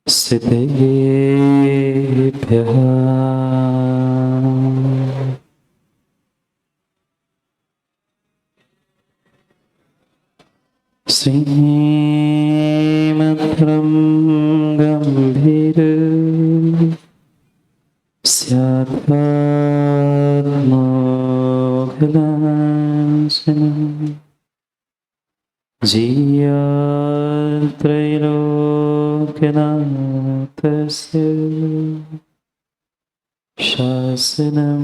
सिद्धेभ्यः श्रीमन्त्रं गम्भीर स्यात्मात्मोघनाशनम् जीयत्रैलोक्यनाथस्य शासनं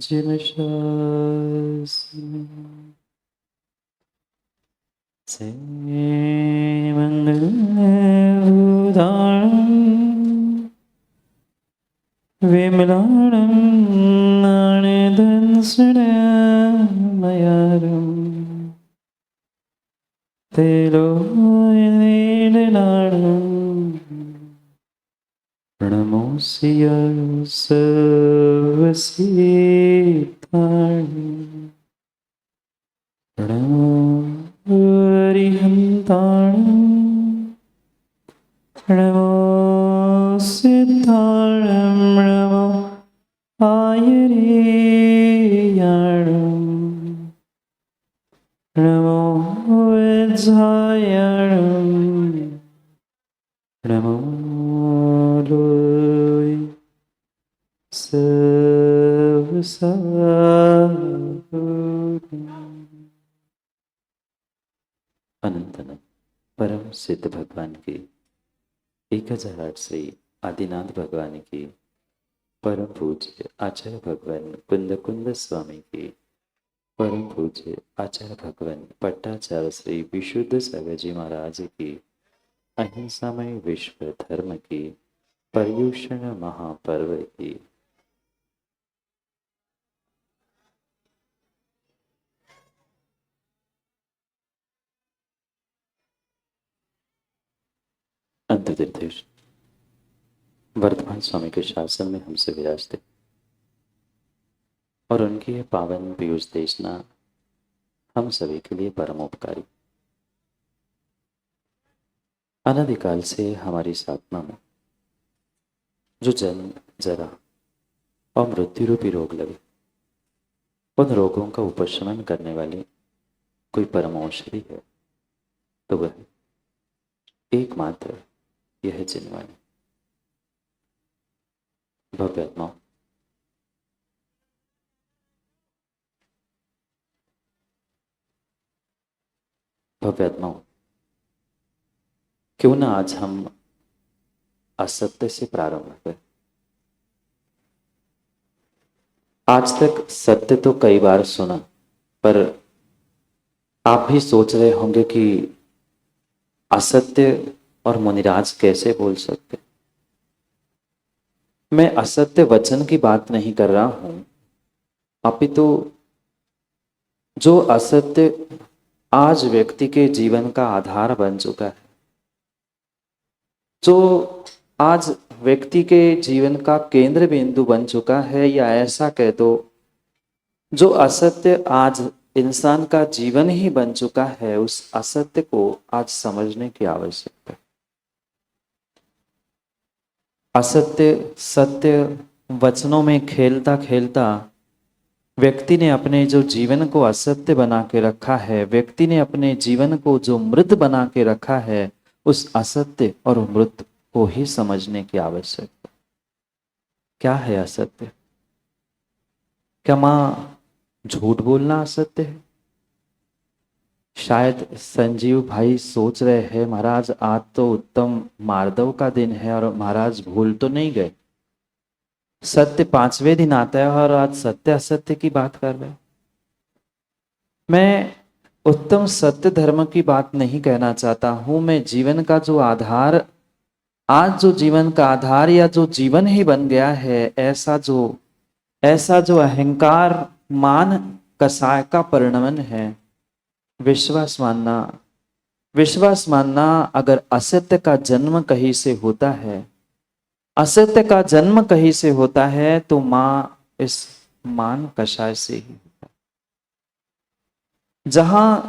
जिनशासनम् सेमङ्गलभूतां विमलाणं नाणदंसुरमयारम् तेलोयनीलनाडं प्रणमोऽस्य सर्वसिद्धाणं प्रणमो हरिहन्ताणं प्रणमो सिद्धाणं प्रणमो आयर्याणं प्रणमो वज्रायणं प्रणमो लोय सर्वसाधुः। अनंत परम सिद्ध भगवान की 1008 श्री आदिनाथ भगवान की परम पूज्य आचार्य भगवान कुंद कुंद स्वामी की परम पूज्य आचार्य भगवान पट्टाचार्य श्री विशुद्ध सागर जी महाराज की अहिंसामय विश्व धर्म की पर्युषण महापर्व की अंतर्देश वर्तमान स्वामी के शासन में हमसे विराजते और उनकी यह पावन पीयूष देशना हम सभी के लिए परमोपकारी। अनादिकाल से हमारी साधना में जो जन्म जरा और मृत्यु रूपी रोग लगे, उन रोगों का उपशमन करने वाली कोई परम औषधि है तो वह एकमात्र यह जिनवाणी। भव्यात्मा भव्यात्माओं, क्यों ना आज हम असत्य से प्रारंभ करें। आज तक सत्य तो कई बार सुना, पर आप भी सोच रहे होंगे कि असत्य और मुनिराज कैसे बोल सकते। मैं असत्य वचन की बात नहीं कर रहा हूं, अपितु जो असत्य आज व्यक्ति के जीवन का आधार बन चुका है, जो आज व्यक्ति के जीवन का केंद्र बिंदु बन चुका है, या ऐसा कह दो जो असत्य आज इंसान का जीवन ही बन चुका है, उस असत्य को आज समझने की आवश्यकता है। असत्य सत्य वचनों में खेलता खेलता व्यक्ति ने अपने जो जीवन को असत्य बना के रखा है, व्यक्ति ने अपने जीवन को जो मृत बना के रखा है, उस असत्य और मृत को ही समझने की आवश्यकता। क्या है असत्य? क्या मां झूठ बोलना असत्य है? शायद संजीव भाई सोच रहे हैं, महाराज आज तो उत्तम मार्दव का दिन है और महाराज भूल तो नहीं गए। सत्य 5वें दिन आता है और आज सत्य असत्य की बात कर रहे हैं। मैं उत्तम सत्य धर्म की बात नहीं कहना चाहता हूं। मैं जीवन का जो आधार, आज जो जीवन का आधार या जो जीवन ही बन गया है, ऐसा जो अहंकार मान कसाय का परिणमन है, विश्वास मानना अगर असत्य का जन्म कहीं से होता है, असत्य का जन्म कहीं से होता है, तो मां इस मान कषाय से ही होता है। जहां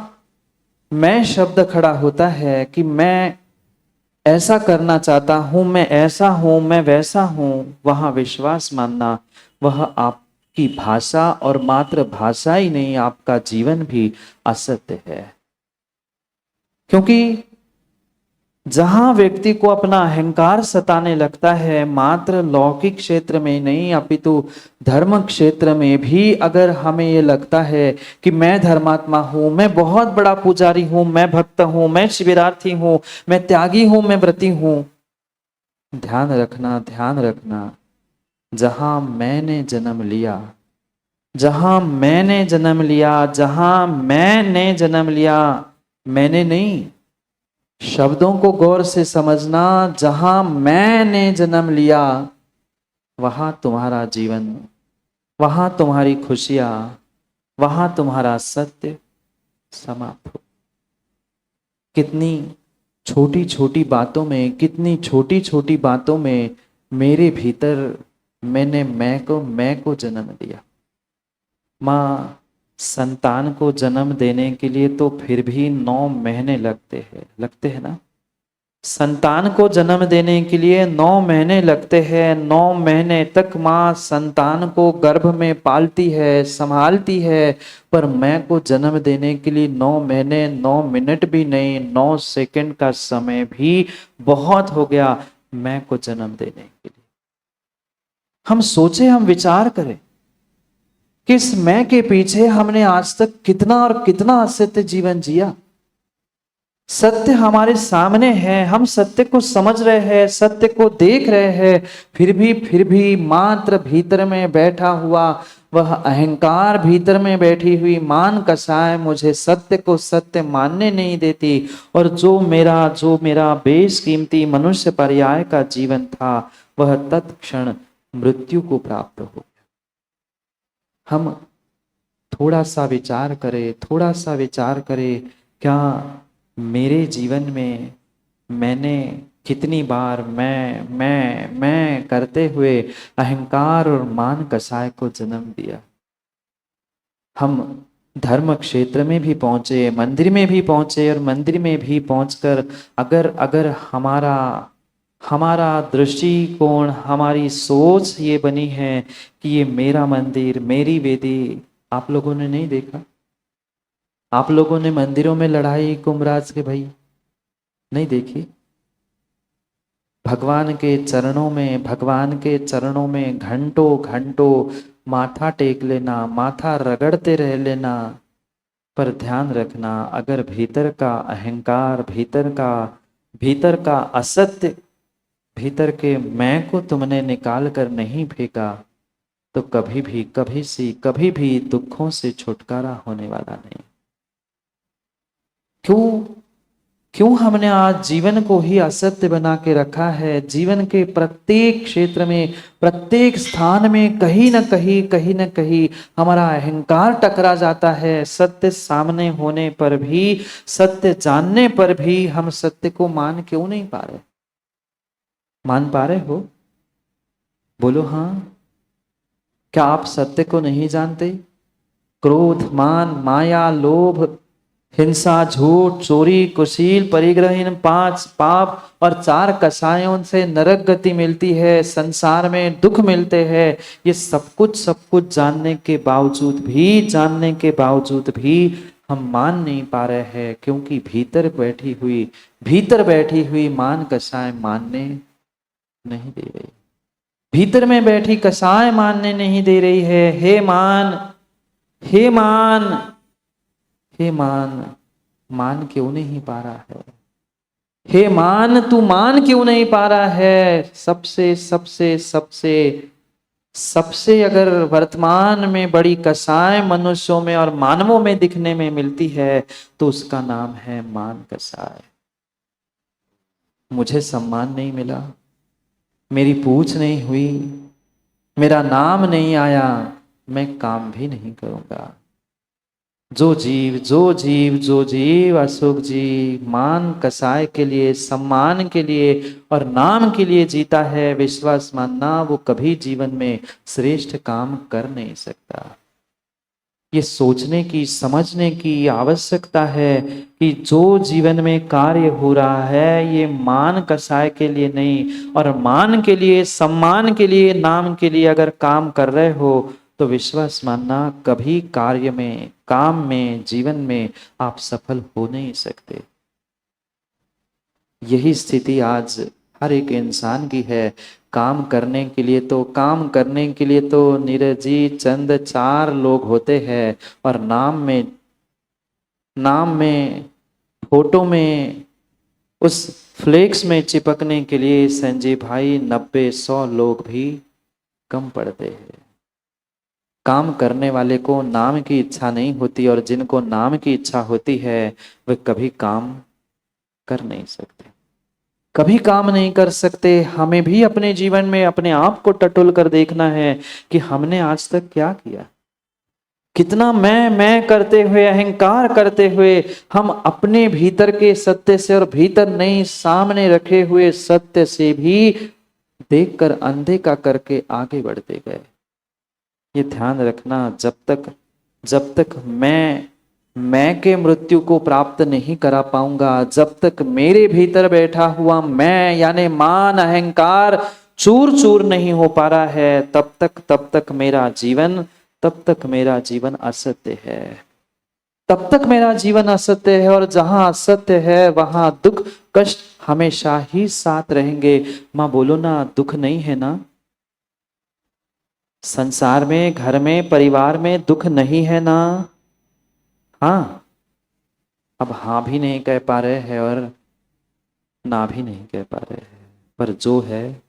मैं शब्द खड़ा होता है कि मैं ऐसा करना चाहता हूं, मैं ऐसा हूं, मैं वैसा हूं, वहां विश्वास मानना वह आपकी भाषा और मात्र भाषा ही नहीं, आपका जीवन भी असत्य है। क्योंकि जहां व्यक्ति को अपना अहंकार सताने लगता है, मात्र लौकिक क्षेत्र में नहीं अपितु धर्म क्षेत्र में भी अगर हमें ये लगता है कि मैं धर्मात्मा हूं, मैं बहुत बड़ा पुजारी हूं, मैं भक्त हूं, मैं शिविरार्थी हूं, मैं त्यागी हूं, मैं व्रती हूं, ध्यान रखना, ध्यान रखना, जहां मैंने जन्म लिया, जहां मैंने जन्म लिया, जहां मैंने जन्म लिया, मैंने नहीं, शब्दों को गौर से समझना, जहां मैंने जन्म लिया वहां तुम्हारा जीवन, वहां तुम्हारी खुशियां, वहां तुम्हारा सत्य समाप्त हो। कितनी छोटी छोटी बातों में, कितनी छोटी छोटी बातों में मेरे भीतर मैंने मैं को जन्म दिया। माँ संतान को जन्म देने के लिए तो फिर भी 9 महीने लगते हैं ना। संतान को जन्म देने के लिए 9 महीने लगते हैं। 9 महीने तक माँ संतान को गर्भ में पालती है, संभालती है, पर मैं को जन्म देने के लिए 9 महीने 9 मिनट भी नहीं, 9 सेकंड का समय भी बहुत हो गया मैं को जन्म देने के लिए। हम सोचे, हम विचार करें कि इस मैं के पीछे हमने आज तक कितना और कितना असत्य जीवन जिया। सत्य हमारे सामने है, हम सत्य को समझ रहे हैं, सत्य को देख रहे हैं, फिर भी मात्र भीतर में बैठा हुआ वह अहंकार, भीतर में बैठी हुई मान कसाय मुझे सत्य को सत्य मानने नहीं देती। और जो मेरा बेशकीमती मनुष्य पर्याय का जीवन था वह तत्क्षण मृत्यु को प्राप्त हो गया। हम थोड़ा सा विचार करें, थोड़ा सा विचार करें, क्या मेरे जीवन में मैंने कितनी बार मैं करते हुए अहंकार और मान कसाय को जन्म दिया। हम धर्म क्षेत्र में भी पहुंचे, मंदिर में भी पहुंचे, और मंदिर में भी पहुंचकर अगर हमारा दृष्टिकोण, हमारी सोच ये बनी है कि ये मेरा मंदिर, मेरी वेदी। आप लोगों ने नहीं देखा, आप लोगों ने मंदिरों में लड़ाई कुंभराज के भाई नहीं देखी। भगवान के चरणों में घंटों घंटों माथा टेक लेना, माथा रगड़ते रह लेना, पर ध्यान रखना, अगर भीतर का अहंकार, भीतर का असत्य, भीतर के मैं को तुमने निकाल कर नहीं फेंका तो कभी भी दुखों से छुटकारा होने वाला नहीं। क्यों हमने आज जीवन को ही असत्य बना के रखा है। जीवन के प्रत्येक क्षेत्र में, प्रत्येक स्थान में कहीं न कहीं हमारा अहंकार टकरा जाता है। सत्य सामने होने पर भी, सत्य जानने पर भी हम सत्य को मान क्यों नहीं पा रहे? मान पा रहे हो? बोलो हाँ। क्या आप सत्य को नहीं जानते? क्रोध, मान, माया, लोभ, हिंसा, झूठ, चोरी, कुशील, परिग्रहण, 5 पाप और 4 कसायों से नरक गति मिलती है, संसार में दुख मिलते हैं। ये सब कुछ जानने के बावजूद भी हम मान नहीं पा रहे हैं, क्योंकि भीतर बैठी हुई मान कसाय मानने नहीं दे रही। भीतर में बैठी कसाय मानने नहीं दे रही है। हे मान, हे मान, हे मान, मान क्यों नहीं पा रहा है? हे मान, तू मान क्यों नहीं पा रहा है? सबसे अगर वर्तमान में बड़ी कसाय मनुष्यों में और मानवों में दिखने में मिलती है तो उसका नाम है मान कसाय। मुझे सम्मान नहीं मिला, मेरी पूछ नहीं हुई, मेरा नाम नहीं आया, मैं काम भी नहीं करूंगा। जो जीव अशोक जी मान कसाय के लिए, सम्मान के लिए और नाम के लिए जीता है, विश्वास मानना वो कभी जीवन में श्रेष्ठ काम कर नहीं सकता। ये सोचने की, समझने की आवश्यकता है कि जो जीवन में कार्य हो रहा है ये मान कसाय के लिए नहीं, और मान के लिए, सम्मान के लिए, नाम के लिए अगर काम कर रहे हो तो विश्वास मानना कभी कार्य में, काम में, जीवन में आप सफल हो नहीं सकते। यही स्थिति आज हर एक इंसान की है। काम करने के लिए तो नीरज जी चंद 4 लोग होते हैं, और नाम में, फोटो में, उस फ्लेक्स में चिपकने के लिए संजय भाई 90-100 लोग भी कम पड़ते हैं। काम करने वाले को नाम की इच्छा नहीं होती, और जिनको नाम की इच्छा होती है वे कभी काम कर नहीं सकते, कभी काम नहीं कर सकते। हमें भी अपने जीवन में अपने आप को टटोल कर देखना है कि हमने आज तक क्या किया। कितना मैं करते हुए, अहंकार करते हुए हम अपने भीतर के सत्य से, और भीतर नहीं सामने रखे हुए सत्य से भी देखकर अनदेखा करके आगे बढ़ते गए। ये ध्यान रखना, जब तक मैं के मृत्यु को प्राप्त नहीं करा पाऊंगा, जब तक मेरे भीतर बैठा हुआ मैं यानी मान, अहंकार चूर चूर नहीं हो पा रहा है, तब तक मेरा जीवन असत्य है। तब तक मेरा जीवन असत्य है, और जहां असत्य है वहां दुख कष्ट हमेशा ही साथ रहेंगे। मां बोलो ना, दुख नहीं है ना? संसार में, घर में, परिवार में दुख नहीं है ना? हाँ। अब हाँ भी नहीं कह पा रहे हैं और ना भी नहीं कह पा रहे हैं, पर जो है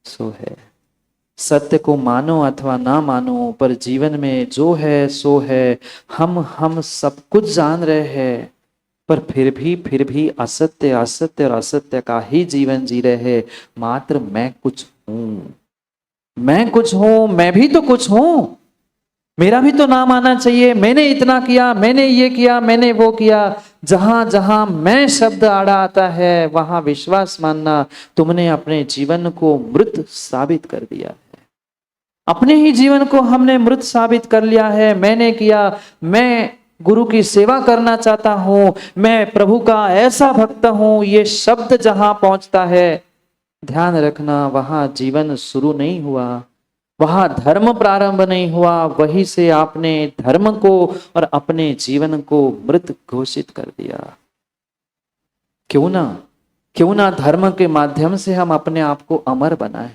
सो है। सत्य को मानो अथवा ना मानो, पर जीवन में जो है सो है। हम सब कुछ जान रहे हैं, पर फिर भी असत्य असत्य और असत्य का ही जीवन जी रहे हैं। मात्र मैं कुछ हूं, मैं भी तो कुछ हूं, मेरा भी तो नाम आना चाहिए। मैंने इतना किया, मैंने ये किया, मैंने वो किया। जहां जहां मैं शब्द आड़ा आता है वहां विश्वास मानना, तुमने अपने जीवन को मृत साबित कर दिया है। अपने ही जीवन को हमने मृत साबित कर लिया है। मैंने किया, मैं गुरु की सेवा करना चाहता हूं, मैं प्रभु का ऐसा भक्त हूं, ये शब्द जहां पहुंचता है, ध्यान रखना वहां जीवन शुरू नहीं हुआ, वहां धर्म प्रारंभ नहीं हुआ। वहीं से आपने धर्म को और अपने जीवन को मृत घोषित कर दिया। क्यों ना धर्म के माध्यम से हम अपने आप को अमर बनाए,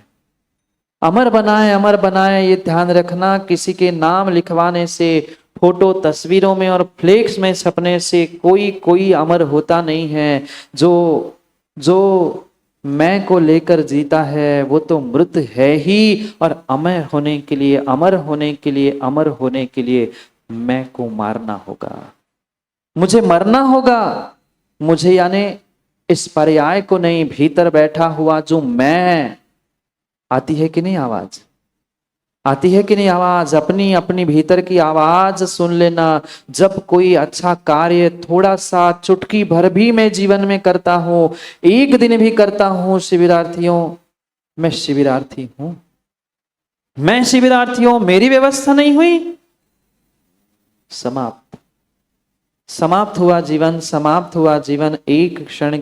अमर बनाए। ये ध्यान रखना, किसी के नाम लिखवाने से, फोटो तस्वीरों में और फ्लेक्स में छपने से कोई अमर होता नहीं है। जो मैं को लेकर जीता है वो तो मृत है ही, और अमर होने के लिए मैं को मारना होगा, मुझे मरना होगा। मुझे यानी इस पर्याय को नहीं, भीतर बैठा हुआ जो मैं, आती है कि नहीं आवाज? आती है कि नहीं आवाज? अपनी भीतर की आवाज सुन लेना। जब कोई अच्छा कार्य थोड़ा सा चुटकी भर भी मैं जीवन में करता हूं, एक दिन भी करता हूं, शिविरार्थियों, मैं शिविरार्थी हूं, मेरी व्यवस्था नहीं हुई, समाप्त हुआ जीवन। एक क्षण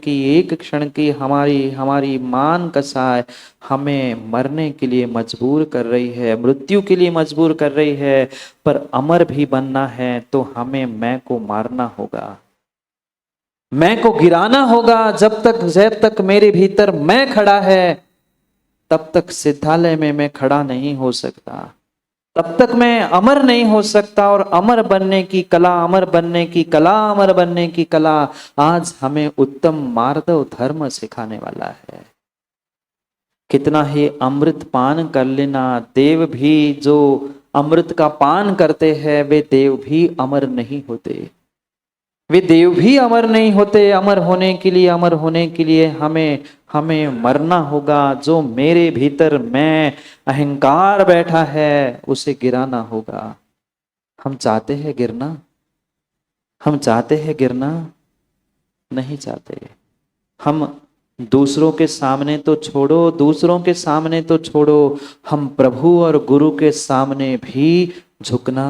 की हमारी मान कसाय हमें मरने के लिए मजबूर कर रही है, मृत्यु के लिए मजबूर कर रही है। पर अमर भी बनना है तो हमें मैं को मारना होगा, मैं को गिराना होगा। जब तक मेरे भीतर मैं खड़ा है, तब तक सिद्धालय में मैं खड़ा नहीं हो सकता, तब तक मैं अमर नहीं हो सकता। और अमर बनने की कला आज हमें उत्तम मार्दव धर्म सिखाने वाला है। कितना ही अमृत पान कर लेना, देव भी जो अमृत का पान करते हैं वे देव भी अमर नहीं होते, अमर होने के लिए हमें मरना होगा। जो मेरे भीतर मैं अहंकार बैठा है उसे गिराना होगा। हम चाहते हैं गिरना? नहीं चाहते। हम दूसरों के सामने तो छोड़ो, हम प्रभु और गुरु के सामने भी झुकना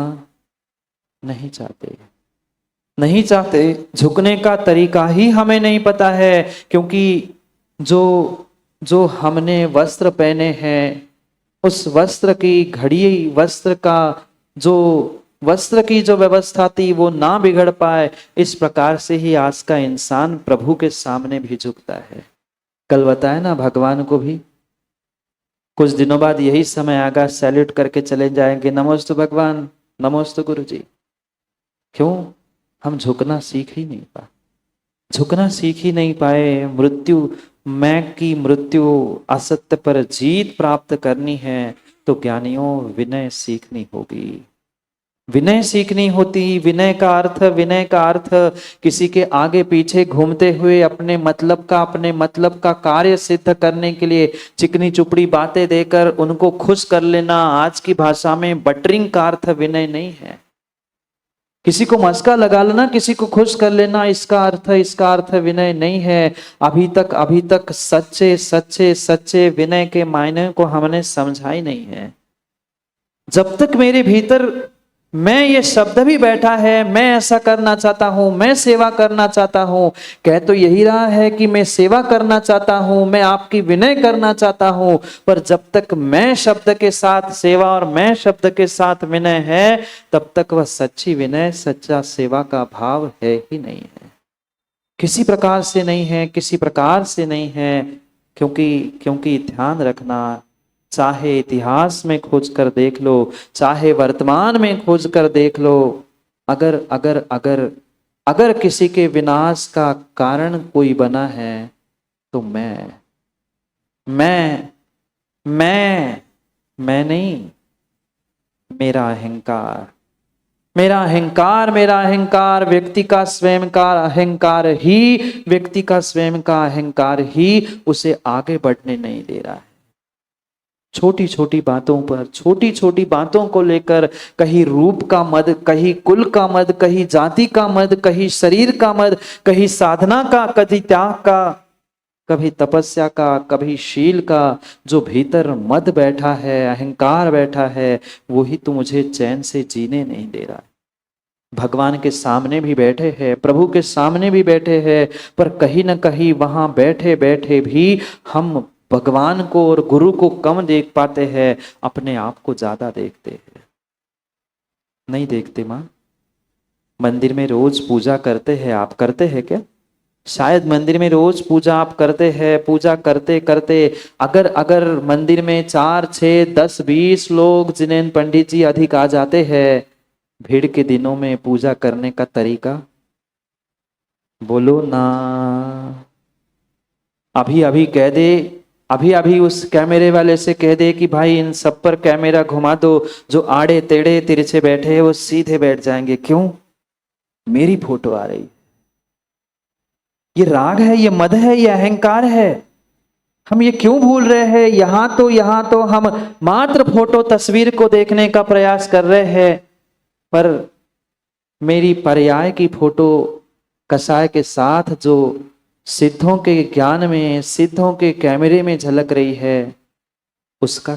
नहीं चाहते, नहीं चाहते। झुकने का तरीका ही हमें नहीं पता है, क्योंकि जो जो हमने वस्त्र पहने हैं, उस वस्त्र की घड़ी, वस्त्र का जो वस्त्र की जो व्यवस्था थी वो ना बिगड़ पाए, इस प्रकार से ही आज का इंसान प्रभु के सामने भी झुकता है। कल बताया ना, भगवान को भी कुछ दिनों बाद यही समय आगा, सैल्यूट करके चले जाएंगे, नमोस्तु भगवान, नमोस्तु गुरु जी। क्यों? हम झुकना सीख ही नहीं पाए, झुकना सीख ही नहीं पाए। मृत्यु, मैं की मृत्यु, असत्य पर जीत प्राप्त करनी है तो ज्ञानियों विनय सीखनी होगी, विनय सीखनी होती। विनय का अर्थ किसी के आगे पीछे घूमते हुए अपने मतलब का कार्य सिद्ध करने के लिए चिकनी चुपड़ी बातें देकर उनको खुश कर लेना, आज की भाषा में बटरिंग का अर्थ विनय नहीं है। किसी को मस्का लगा लेना, किसी को खुश कर लेना, इसका अर्थ विनय नहीं है। अभी तक सच्चे विनय के मायने को हमने समझा ही नहीं है। जब तक मेरे भीतर मैं ये शब्द भी बैठा है, मैं ऐसा करना चाहता हूं, मैं सेवा करना चाहता हूं, कह तो यही रहा है कि मैं सेवा करना चाहता हूं, मैं आपकी विनय करना चाहता हूं, पर जब तक मैं शब्द के साथ सेवा और मैं शब्द के साथ विनय है, तब तक वह सच्ची विनय, सच्चा सेवा का भाव है ही नहीं है, किसी प्रकार से नहीं है, किसी प्रकार से नहीं है। क्योंकि ध्यान रखना, चाहे इतिहास में खोज कर देख लो, चाहे वर्तमान में खोज कर देख लो, अगर अगर अगर अगर किसी के विनाश का कारण कोई बना है तो मैं नहीं, मेरा अहंकार, मेरा अहंकार, व्यक्ति का स्वयं का अहंकार ही, व्यक्ति का स्वयं का अहंकार ही उसे आगे बढ़ने नहीं दे रहा है। छोटी छोटी बातों पर, छोटी छोटी बातों को लेकर कहीं रूप का मद, कहीं कुल का मद, कहीं जाति का मद, कहीं शरीर का मद, कहीं साधना का, कभी त्याग का, कभी तपस्या का, कभी शील का, जो भीतर मद बैठा है, अहंकार बैठा है, वही तो मुझे चैन से जीने नहीं दे रहा है। भगवान के सामने भी बैठे हैं, प्रभु के सामने भी बैठे हैं, पर कहीं ना कहीं वहां बैठे बैठे भी हम भगवान को और गुरु को कम देख पाते हैं, अपने आप को ज्यादा देखते हैं। नहीं देखते माँ? मंदिर में रोज पूजा करते हैं, आप करते हैं क्या? शायद मंदिर में रोज पूजा आप करते हैं, पूजा करते करते अगर मंदिर में 4, 6, 10, 20 लोग, जिन्हें पंडित जी अधिक आ जाते हैं, भीड़ के दिनों में पूजा करने का तरीका बोलो ना। अभी कह दे, अभी उस कैमरे वाले से कह दे कि भाई इन सब पर कैमरा घुमा दो, जो आड़े टेढ़े तिरछे बैठे हैं वो सीधे बैठ जाएंगे। क्यों? मेरी फोटो आ रही। ये राग है, ये मद है, ये अहंकार है। हम ये क्यों भूल रहे हैं? यहां तो हम मात्र फोटो तस्वीर को देखने का प्रयास कर रहे हैं, पर मेरी पर्याय की फोटो कसाय के साथ जो सिद्धों के ज्ञान में, सिद्धों के कैमरे में झलक रही है, उसका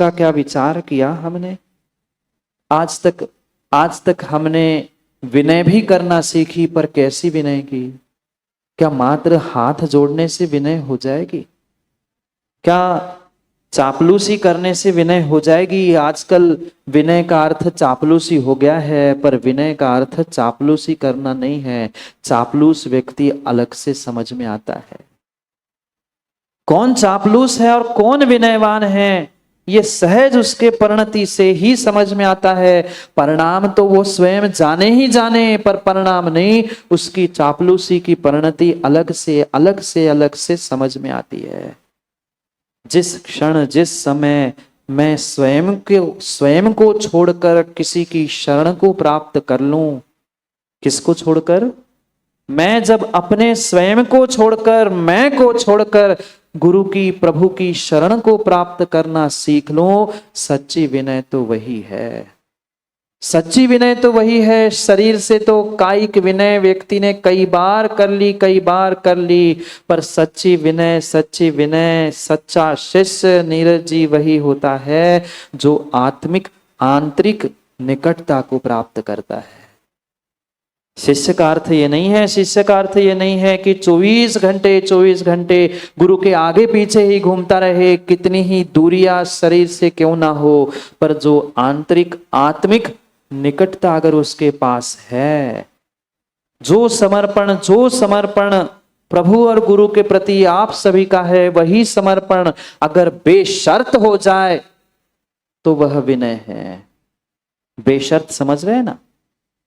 क्या विचार किया हमने? आज तक हमने विनय भी करना सीखी, पर कैसी विनय की? क्या मात्र हाथ जोड़ने से विनय हो जाएगी? क्या चापलूसी करने से विनय हो जाएगी? आजकल विनय का अर्थ चापलूसी हो गया है, पर विनय का अर्थ चापलूसी करना नहीं है। चापलूस व्यक्ति अलग से समझ में आता है, कौन चापलूस है और कौन विनयवान है, ये सहज उसके परिणति से ही समझ में आता है। परिणाम तो वो स्वयं जाने ही जाने, पर परिणाम नहीं, उसकी चापलूसी की परिणति अलग से समझ में आती है। जिस क्षण, जिस समय मैं स्वयं को छोड़कर किसी की शरण को प्राप्त कर लूं, किसको छोड़कर? मैं जब अपने स्वयं को छोड़कर, मैं को छोड़कर गुरु की, प्रभु की शरण को प्राप्त करना सीख लूं, सच्ची विनय तो वही है। सच्ची विनय तो वही है। शरीर से तो कायिक विनय व्यक्ति ने कई बार कर ली, पर सच्ची विनय, सच्चा शिष्य नीरज जी वही होता है जो आत्मिक आंतरिक निकटता को प्राप्त करता है। शिष्य का अर्थ ये नहीं है, शिष्य का अर्थ ये नहीं है कि 24 घंटे गुरु के आगे पीछे ही घूमता रहे, कितनी ही दूरियां शरीर से क्यों ना हो, पर जो आंतरिक आत्मिक निकटता अगर उसके पास है, जो समर्पण प्रभु और गुरु के प्रति आप सभी का है, वही समर्पण अगर बेशर्त हो जाए तो वह विनय है। बेशर्त समझ रहे हैं ना?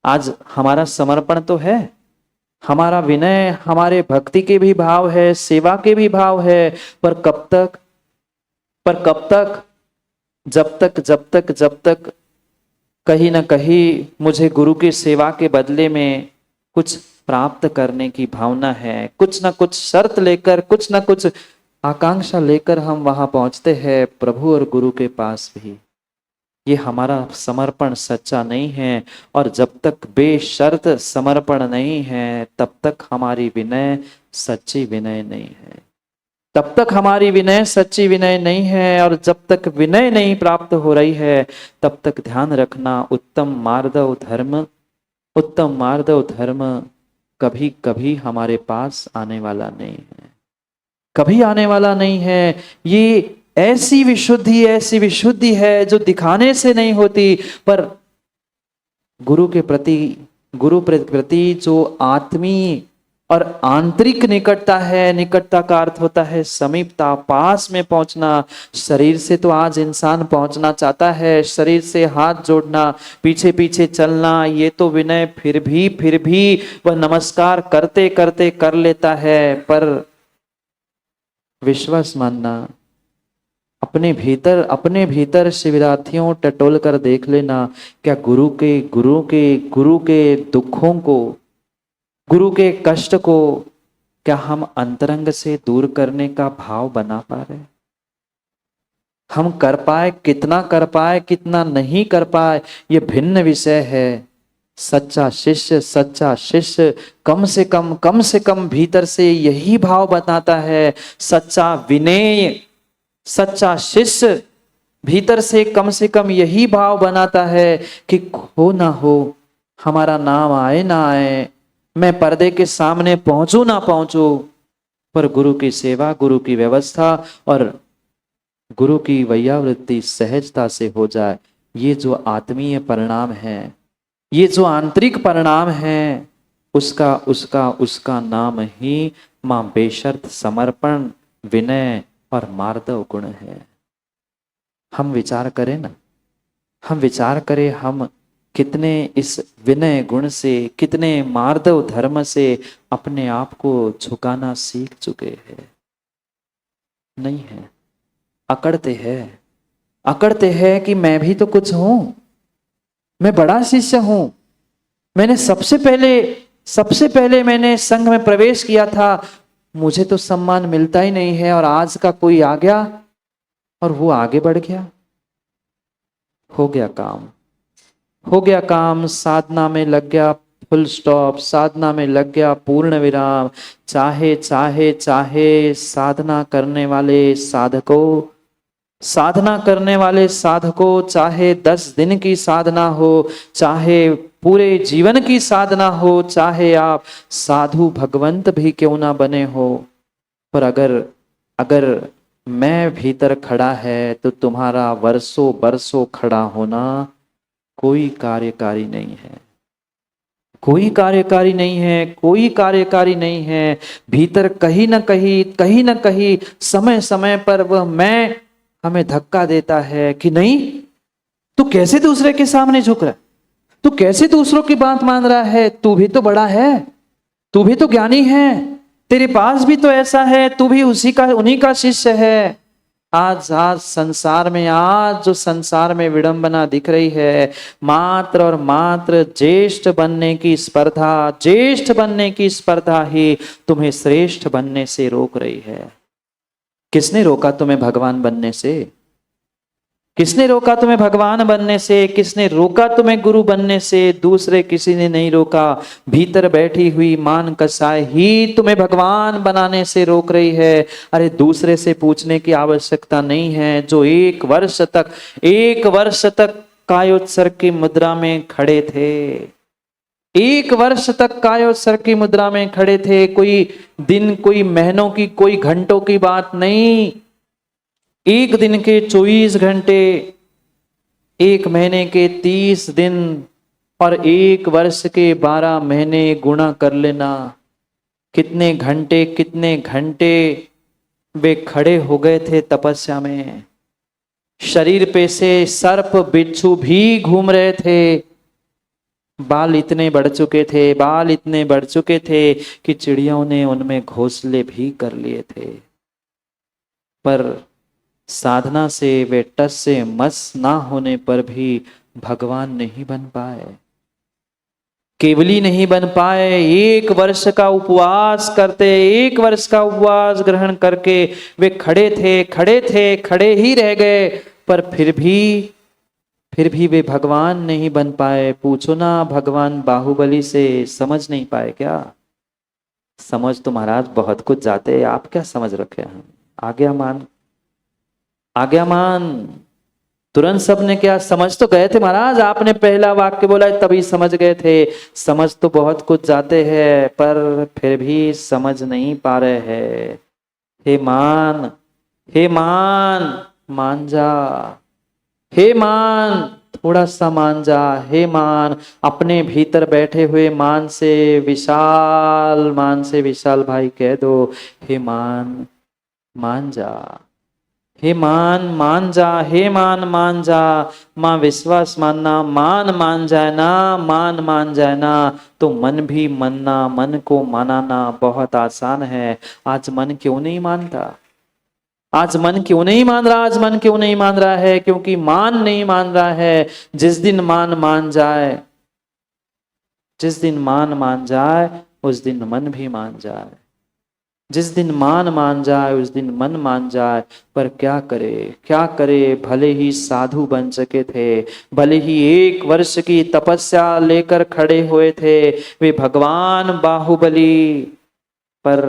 आज हमारा समर्पण तो है, हमारा विनय, हमारे भक्ति के भी भाव है, सेवा के भी भाव है, पर कब तक? जब तक कहीं ना कहीं मुझे गुरु की सेवा के बदले में कुछ प्राप्त करने की भावना है, कुछ ना कुछ शर्त लेकर, कुछ ना कुछ आकांक्षा लेकर हम वहां पहुंचते हैं प्रभु और गुरु के पास भी। ये हमारा समर्पण सच्चा नहीं है, और जब तक बेशर्त समर्पण नहीं है तब तक हमारी विनय सच्ची विनय नहीं है, तब तक हमारी विनय सच्ची विनय नहीं है। और जब तक विनय नहीं प्राप्त हो रही है तब तक ध्यान रखना, उत्तम मार्दव धर्म कभी कभी हमारे पास आने वाला नहीं है, कभी आने वाला नहीं है। ये ऐसी विशुद्धि है जो दिखाने से नहीं होती, पर गुरु के प्रति जो आत्मीय और आंतरिक निकटता है, निकटता का अर्थ होता है समीपता, पास में पहुंचना। शरीर से तो आज इंसान पहुंचना चाहता है, शरीर से हाथ जोड़ना, पीछे पीछे चलना, ये तो विनय फिर भी वह नमस्कार करते करते कर लेता है, पर विश्वास मानना, अपने भीतर शिविरार्थियों टटोल कर देख लेना, क्या गुरु के दुखों को, गुरु के कष्ट को क्या हम अंतरंग से दूर करने का भाव बना पा रहे? हम कर पाए, कितना कर पाए, कितना नहीं कर पाए, ये भिन्न विषय है। सच्चा शिष्य कम से कम भीतर से यही भाव बताता है। सच्चा विनय, सच्चा शिष्य भीतर से कम यही भाव बनाता है कि हो ना हो, हमारा नाम आए ना आए, मैं पर्दे के सामने पहुंचू ना पहुंचू, पर गुरु की सेवा, गुरु की व्यवस्था और गुरु की वैयावृत्ति सहजता से हो जाए। ये जो आत्मीय परिणाम है, ये जो आंतरिक परिणाम है, उसका नाम ही मां बेशर्त समर्पण, विनय और मार्दव गुण है। हम विचार करें ना, हम कितने इस विनय गुण से, कितने मार्दव धर्म से अपने आप को झुकाना सीख चुके हैं? नहीं है, अकड़ते हैं कि मैं भी तो कुछ हूं, मैं बड़ा शिष्य हूं, मैंने सबसे पहले मैंने संघ में प्रवेश किया था, मुझे तो सम्मान मिलता ही नहीं है, और आज का कोई आ गया और वो आगे बढ़ गया। हो गया काम, साधना में लग गया फुल स्टॉप, साधना में लग गया पूर्ण विराम। चाहे साधना करने वाले साधकों, चाहे 10 दिन की साधना हो, चाहे पूरे जीवन की साधना हो, चाहे आप साधु भगवंत भी क्यों ना बने हो, पर अगर मैं भीतर खड़ा है तो तुम्हारा वर्षों खड़ा होना कोई कार्यकारी नहीं है। भीतर कहीं ना कहीं समय पर वह मैं हमें धक्का देता है कि नहीं, तू कैसे दूसरे के सामने झुक रहा है, तू कैसे दूसरों की बात मान रहा है, तू भी तो बड़ा है, तू भी तो ज्ञानी है, तेरे पास भी तो ऐसा है, तू भी उन्हीं का शिष्य है। आज संसार में विडंबना दिख रही है, मात्र और मात्र ज्येष्ठ बनने की स्पर्धा ही तुम्हें श्रेष्ठ बनने से रोक रही है। किसने रोका तुम्हें भगवान बनने से? किसने रोका तुम्हें भगवान बनने से? किसने रोका तुम्हें गुरु बनने से? दूसरे किसी ने नहीं रोका। भीतर बैठी हुई मान कसाई ही तुम्हें भगवान बनाने से रोक रही है। अरे दूसरे से पूछने की आवश्यकता नहीं है। जो एक वर्ष तक कायोत्सर्ग की मुद्रा में खड़े थे। 1 वर्ष तक कायोत्सर्ग की मुद्रा में खड़े थे। कोई दिन, कोई महीनों की, कोई घंटों की बात नहीं। 1 दिन के 24 घंटे, 1 महीने के 30 दिन और 1 वर्ष के 12 महीने गुणा कर लेना। कितने घंटे, कितने घंटे वे खड़े हो गए थे तपस्या में। शरीर पे से सर्प बिच्छू भी घूम रहे थे। बाल इतने बढ़ चुके थे, बाल इतने बढ़ चुके थे कि चिड़ियों ने उनमें घोंसले भी कर लिए थे। पर साधना से वे टस से मस ना होने पर भी भगवान नहीं बन पाए, केवली नहीं बन पाए। 1 वर्ष का उपवास करते, 1 वर्ष का उपवास ग्रहण करके वे खड़े थे, खड़े थे, खड़े ही रह गए। पर फिर भी वे भगवान नहीं बन पाए। पूछो ना, भगवान बाहुबली से समझ नहीं पाए क्या? समझ तो महाराज बहुत कुछ जाते, आप क्या समझ रखे हैं? आज्ञा मान, आज्ञा मान। तुरंत सबने क्या समझ तो गए थे महाराज, आपने पहला वाक्य बोला तभी समझ गए थे। समझ तो बहुत कुछ जाते हैं पर फिर भी समझ नहीं पा रहे हैं। हे मान, हे मान, मान जा। हे मान, थोड़ा सा मान जा। हे मान, अपने भीतर बैठे हुए मान से विशाल, मान से विशाल भाई कह दो, हे मान, मान जा। हे मान, मान जा। हे मान, मान जा। मां विश्वास मानना, मान मान जाए ना, मान मान जाए ना तो मन भी मानना, मन को मनाना बहुत आसान है। आज मन क्यों नहीं मानता? आज मन क्यों नहीं मान रहा? आज मन क्यों नहीं मान रहा है? क्योंकि मान नहीं मान रहा है। जिस दिन मान मान जाए, जिस दिन मान मान जाए उस दिन मन भी मान जाए। जिस दिन मान मान जाए उस दिन मन मान जाए। पर क्या करे, क्या करे? भले ही साधु बन सके थे, भले ही 1 वर्ष की तपस्या लेकर खड़े हुए थे वे भगवान बाहुबली, पर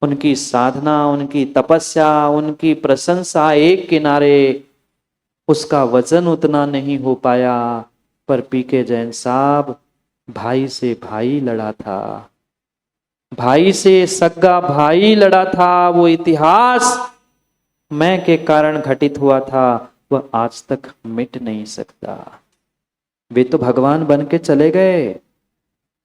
उनकी साधना, उनकी तपस्या, उनकी प्रशंसा एक किनारे, उसका वजन उतना नहीं हो पाया। पर पीके जैन साहब, भाई से भाई लड़ा था, भाई से सगा भाई लड़ा था। वो इतिहास मैं के कारण घटित हुआ था, वह आज तक मिट नहीं सकता। वे तो भगवान बन के चले गए,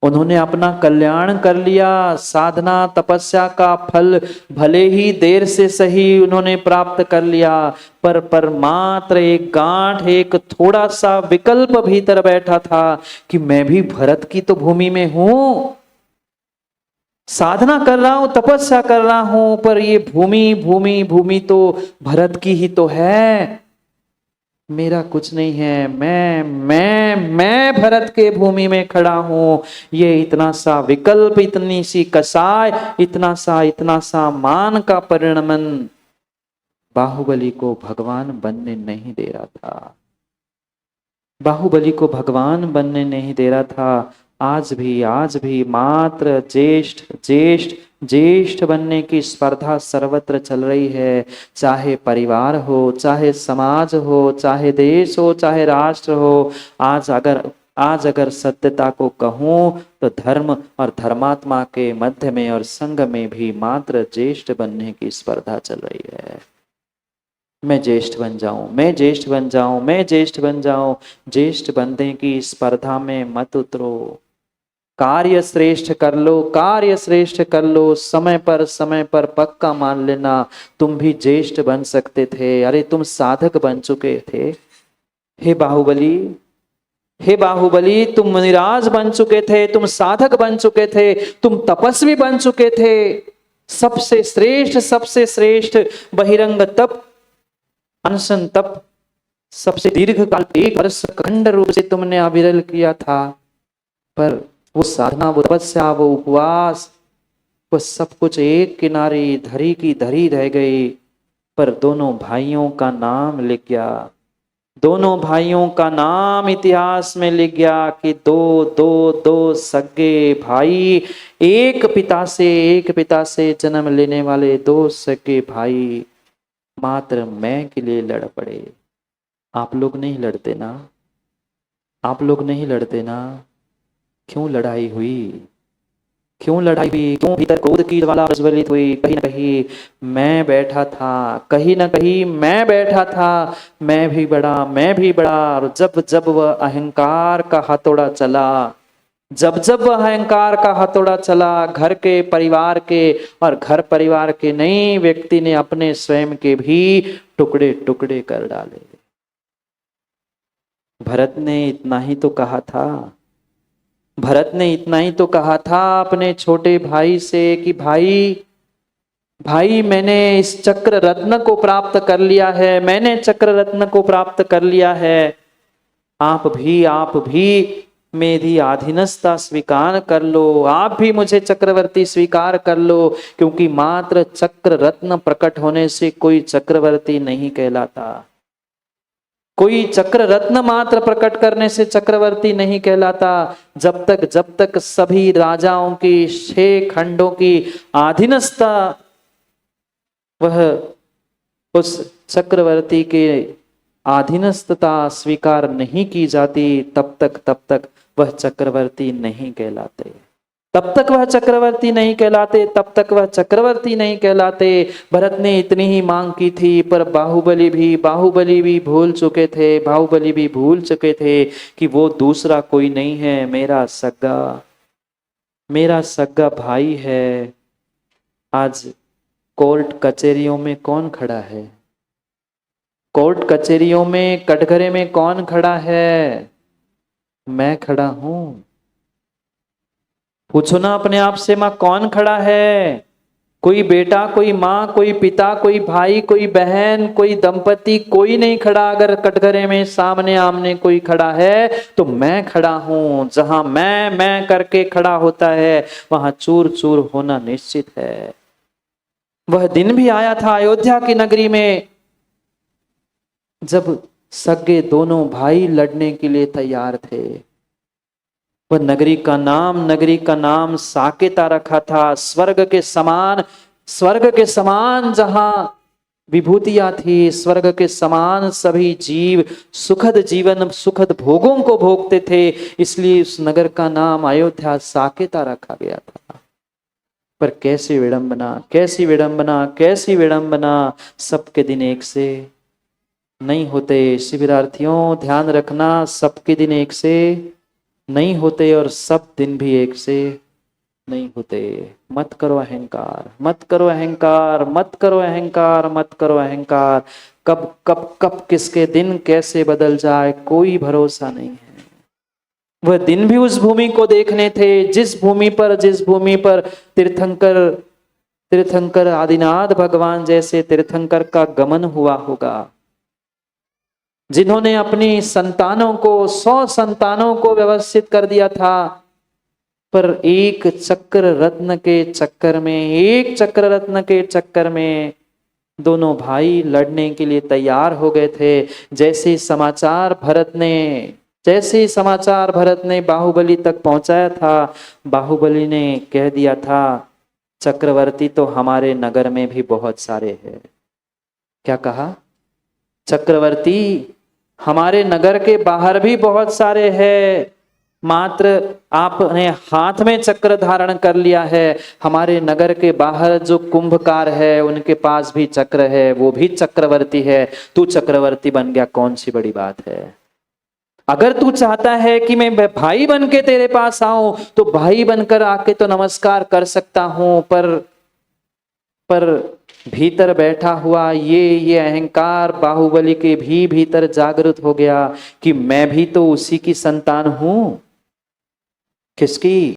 उन्होंने अपना कल्याण कर लिया। साधना तपस्या का फल भले ही देर से सही उन्होंने प्राप्त कर लिया, पर मात्र एक गांठ, एक थोड़ा सा विकल्प भीतर बैठा था कि मैं भी भरत की तो भूमि में हूं, साधना कर रहा हूं, तपस्या कर रहा हूं, पर ये भूमि भूमि भूमि तो भरत की ही तो है, मेरा कुछ नहीं है। मैं भरत के भूमि में खड़ा हूं। ये इतना सा विकल्प, इतनी सी कसाय, इतना सा मान का परिणमन बाहुबली को भगवान बनने नहीं दे रहा था। बाहुबली को भगवान बनने नहीं दे रहा था। आज भी मात्र ज्येष्ठ ज्येष्ठ ज्येष्ठ बनने की स्पर्धा सर्वत्र चल रही है। चाहे परिवार हो, चाहे समाज हो, चाहे देश हो, चाहे राष्ट्र हो। आज अगर सत्यता को कहूं तो धर्म और धर्मात्मा के मध्य में और संघ में भी मात्र ज्येष्ठ बनने की स्पर्धा चल रही है। मैं ज्येष्ठ बन जाऊं, मैं ज्येष्ठ बन जाऊं, मैं ज्येष्ठ बन जाऊं। ज्येष्ठ बनने की स्पर्धा में मत उतरो। कार्य श्रेष्ठ कर लो, कार्य श्रेष्ठ कर लो। समय पर पक्का मान लेना तुम भी ज्येष्ठ बन सकते थे। अरे तुम साधक बन चुके थे। हे बाहुबली, हे बाहुबली, तुम मुनिराज बन चुके थे, तुम साधक बन चुके थे, तुम तपस्वी बन चुके थे। सबसे श्रेष्ठ बहिरंग तप, अनशन तप, सबसे दीर्घ काल 1 वर्ष अखंड रूप से तुमने अविरल किया था। पर वो साधना, वो तपस्या, वो उपवास, वो सब कुछ एक किनारे धरी की धरी रह गई। पर दोनों भाइयों का नाम लिख गया, दोनों भाइयों का नाम इतिहास में लिख गया कि दो सगे भाई, एक पिता से जन्म लेने वाले 2 सगे भाई मात्र मैं के लिए लड़ पड़े। आप लोग नहीं लड़ते ना? आप लोग नहीं लड़ते ना? क्यों लड़ाई हुई? क्यों लड़ाई हुई? क्यों भीतर क्रोध की ज्वाला प्रज्वलित हुई? कहीं ना कहीं मैं बैठा था, कहीं ना कहीं मैं बैठा था, मैं भी बड़ा। और जब जब वह अहंकार का हथौड़ा चला, जब जब वह अहंकार का हथौड़ा चला, घर के, परिवार के, और घर परिवार के नहीं, व्यक्ति ने अपने स्वयं के भी टुकड़े टुकड़े कर डाले। भरत ने इतना ही तो कहा था, भरत ने इतना ही तो कहा था अपने छोटे भाई से कि भाई, भाई मैंने इस चक्र रत्न को प्राप्त कर लिया है, मैंने चक्र रत्न को प्राप्त कर लिया है। आप भी मेरी अधीनस्था स्वीकार कर लो, आप भी मुझे चक्रवर्ती स्वीकार कर लो, क्योंकि मात्र चक्र रत्न प्रकट होने से कोई चक्रवर्ती नहीं कहलाता। कोई चक्र रत्न मात्र प्रकट करने से चक्रवर्ती नहीं कहलाता। जब तक सभी राजाओं की, 6 खंडों की अधीनस्था वह उस चक्रवर्ती के अधीनस्थता स्वीकार नहीं की जाती, तब तक वह चक्रवर्ती नहीं कहलाते। तब तक वह चक्रवर्ती नहीं कहलाते, तब तक वह चक्रवर्ती नहीं कहलाते। भरत ने इतनी ही मांग की थी, पर बाहुबली भी भूल चुके थे, बाहुबली भी भूल चुके थे कि वो दूसरा कोई नहीं है, मेरा सगा भाई है। आज कोर्ट कचहरियों में कौन खड़ा है? कोर्ट कचहरियों में, कटघरे में कौन खड़ा है? मैं खड़ा हूं। पूछो ना अपने आप से, मां कौन खड़ा है? कोई बेटा, कोई माँ, कोई पिता, कोई भाई, कोई बहन, कोई दंपति, कोई नहीं खड़ा। अगर कटघरे में सामने आमने कोई खड़ा है तो मैं खड़ा हूं। जहां मैं करके खड़ा होता है, वहां चूर चूर होना निश्चित है। वह दिन भी आया था अयोध्या की नगरी में, जब सगे दोनों भाई लड़ने के लिए तैयार थे। वह नगरी का नाम साकेता रखा था। स्वर्ग के समान जहां विभूतियां थी, स्वर्ग के समान सभी जीव सुखद जीवन, सुखद भोगों को भोगते थे, इसलिए उस नगर का नाम अयोध्या साकेता रखा गया था। पर कैसी विडंबना, कैसी विडंबना, कैसी विडंबना! सबके दिन एक से नहीं होते। शिविरार्थियों ध्यान रखना, सबके दिन एक से नहीं होते और सब दिन भी एक से नहीं होते। मत करो अहंकार, मत करो अहंकार, मत करो अहंकार, मत करो अहंकार। कब कब कब किसके दिन कैसे बदल जाए कोई भरोसा नहीं है। वह दिन भी उस भूमि को देखने थे, जिस भूमि पर तीर्थंकर आदिनाथ भगवान जैसे तीर्थंकर का गमन हुआ होगा, जिन्होंने अपनी संतानों को, 100 संतानों को व्यवस्थित कर दिया था। पर एक चक्र रत्न के चक्कर में दोनों भाई लड़ने के लिए तैयार हो गए थे। जैसे ही समाचार भरत ने बाहुबली तक पहुंचाया था, बाहुबली ने कह दिया था, चक्रवर्ती तो हमारे नगर में भी बहुत सारे हैं। क्या कहा? चक्रवर्ती हमारे नगर के बाहर भी बहुत सारे हैं, मात्र आपने हाथ में चक्र धारण कर लिया है। हमारे नगर के बाहर जो कुंभकार है, उनके पास भी चक्र है, वो भी चक्रवर्ती है। तू चक्रवर्ती बन गया, कौन सी बड़ी बात है? अगर तू चाहता है कि मैं भाई बन के तेरे पास आऊं, तो भाई बनकर आके तो नमस्कार कर सकता हूं, पर भीतर बैठा हुआ ये अहंकार बाहुबली के भी भीतर जागृत हो गया कि मैं भी तो उसी की संतान हूं। किसकी?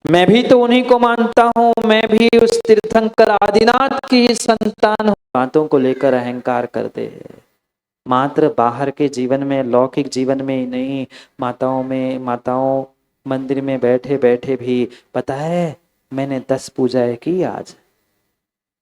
मैं भी तो उन्हीं को मानता हूं, मैं भी उस तीर्थंकर आदिनाथ की ही संतान हूं। बातों को लेकर अहंकार करते हैं, मात्र बाहर के जीवन में, लौकिक जीवन में ही नहीं, माताओं मंदिर में बैठे बैठे भी, पता है मैंने 10 पूजाएं की आज,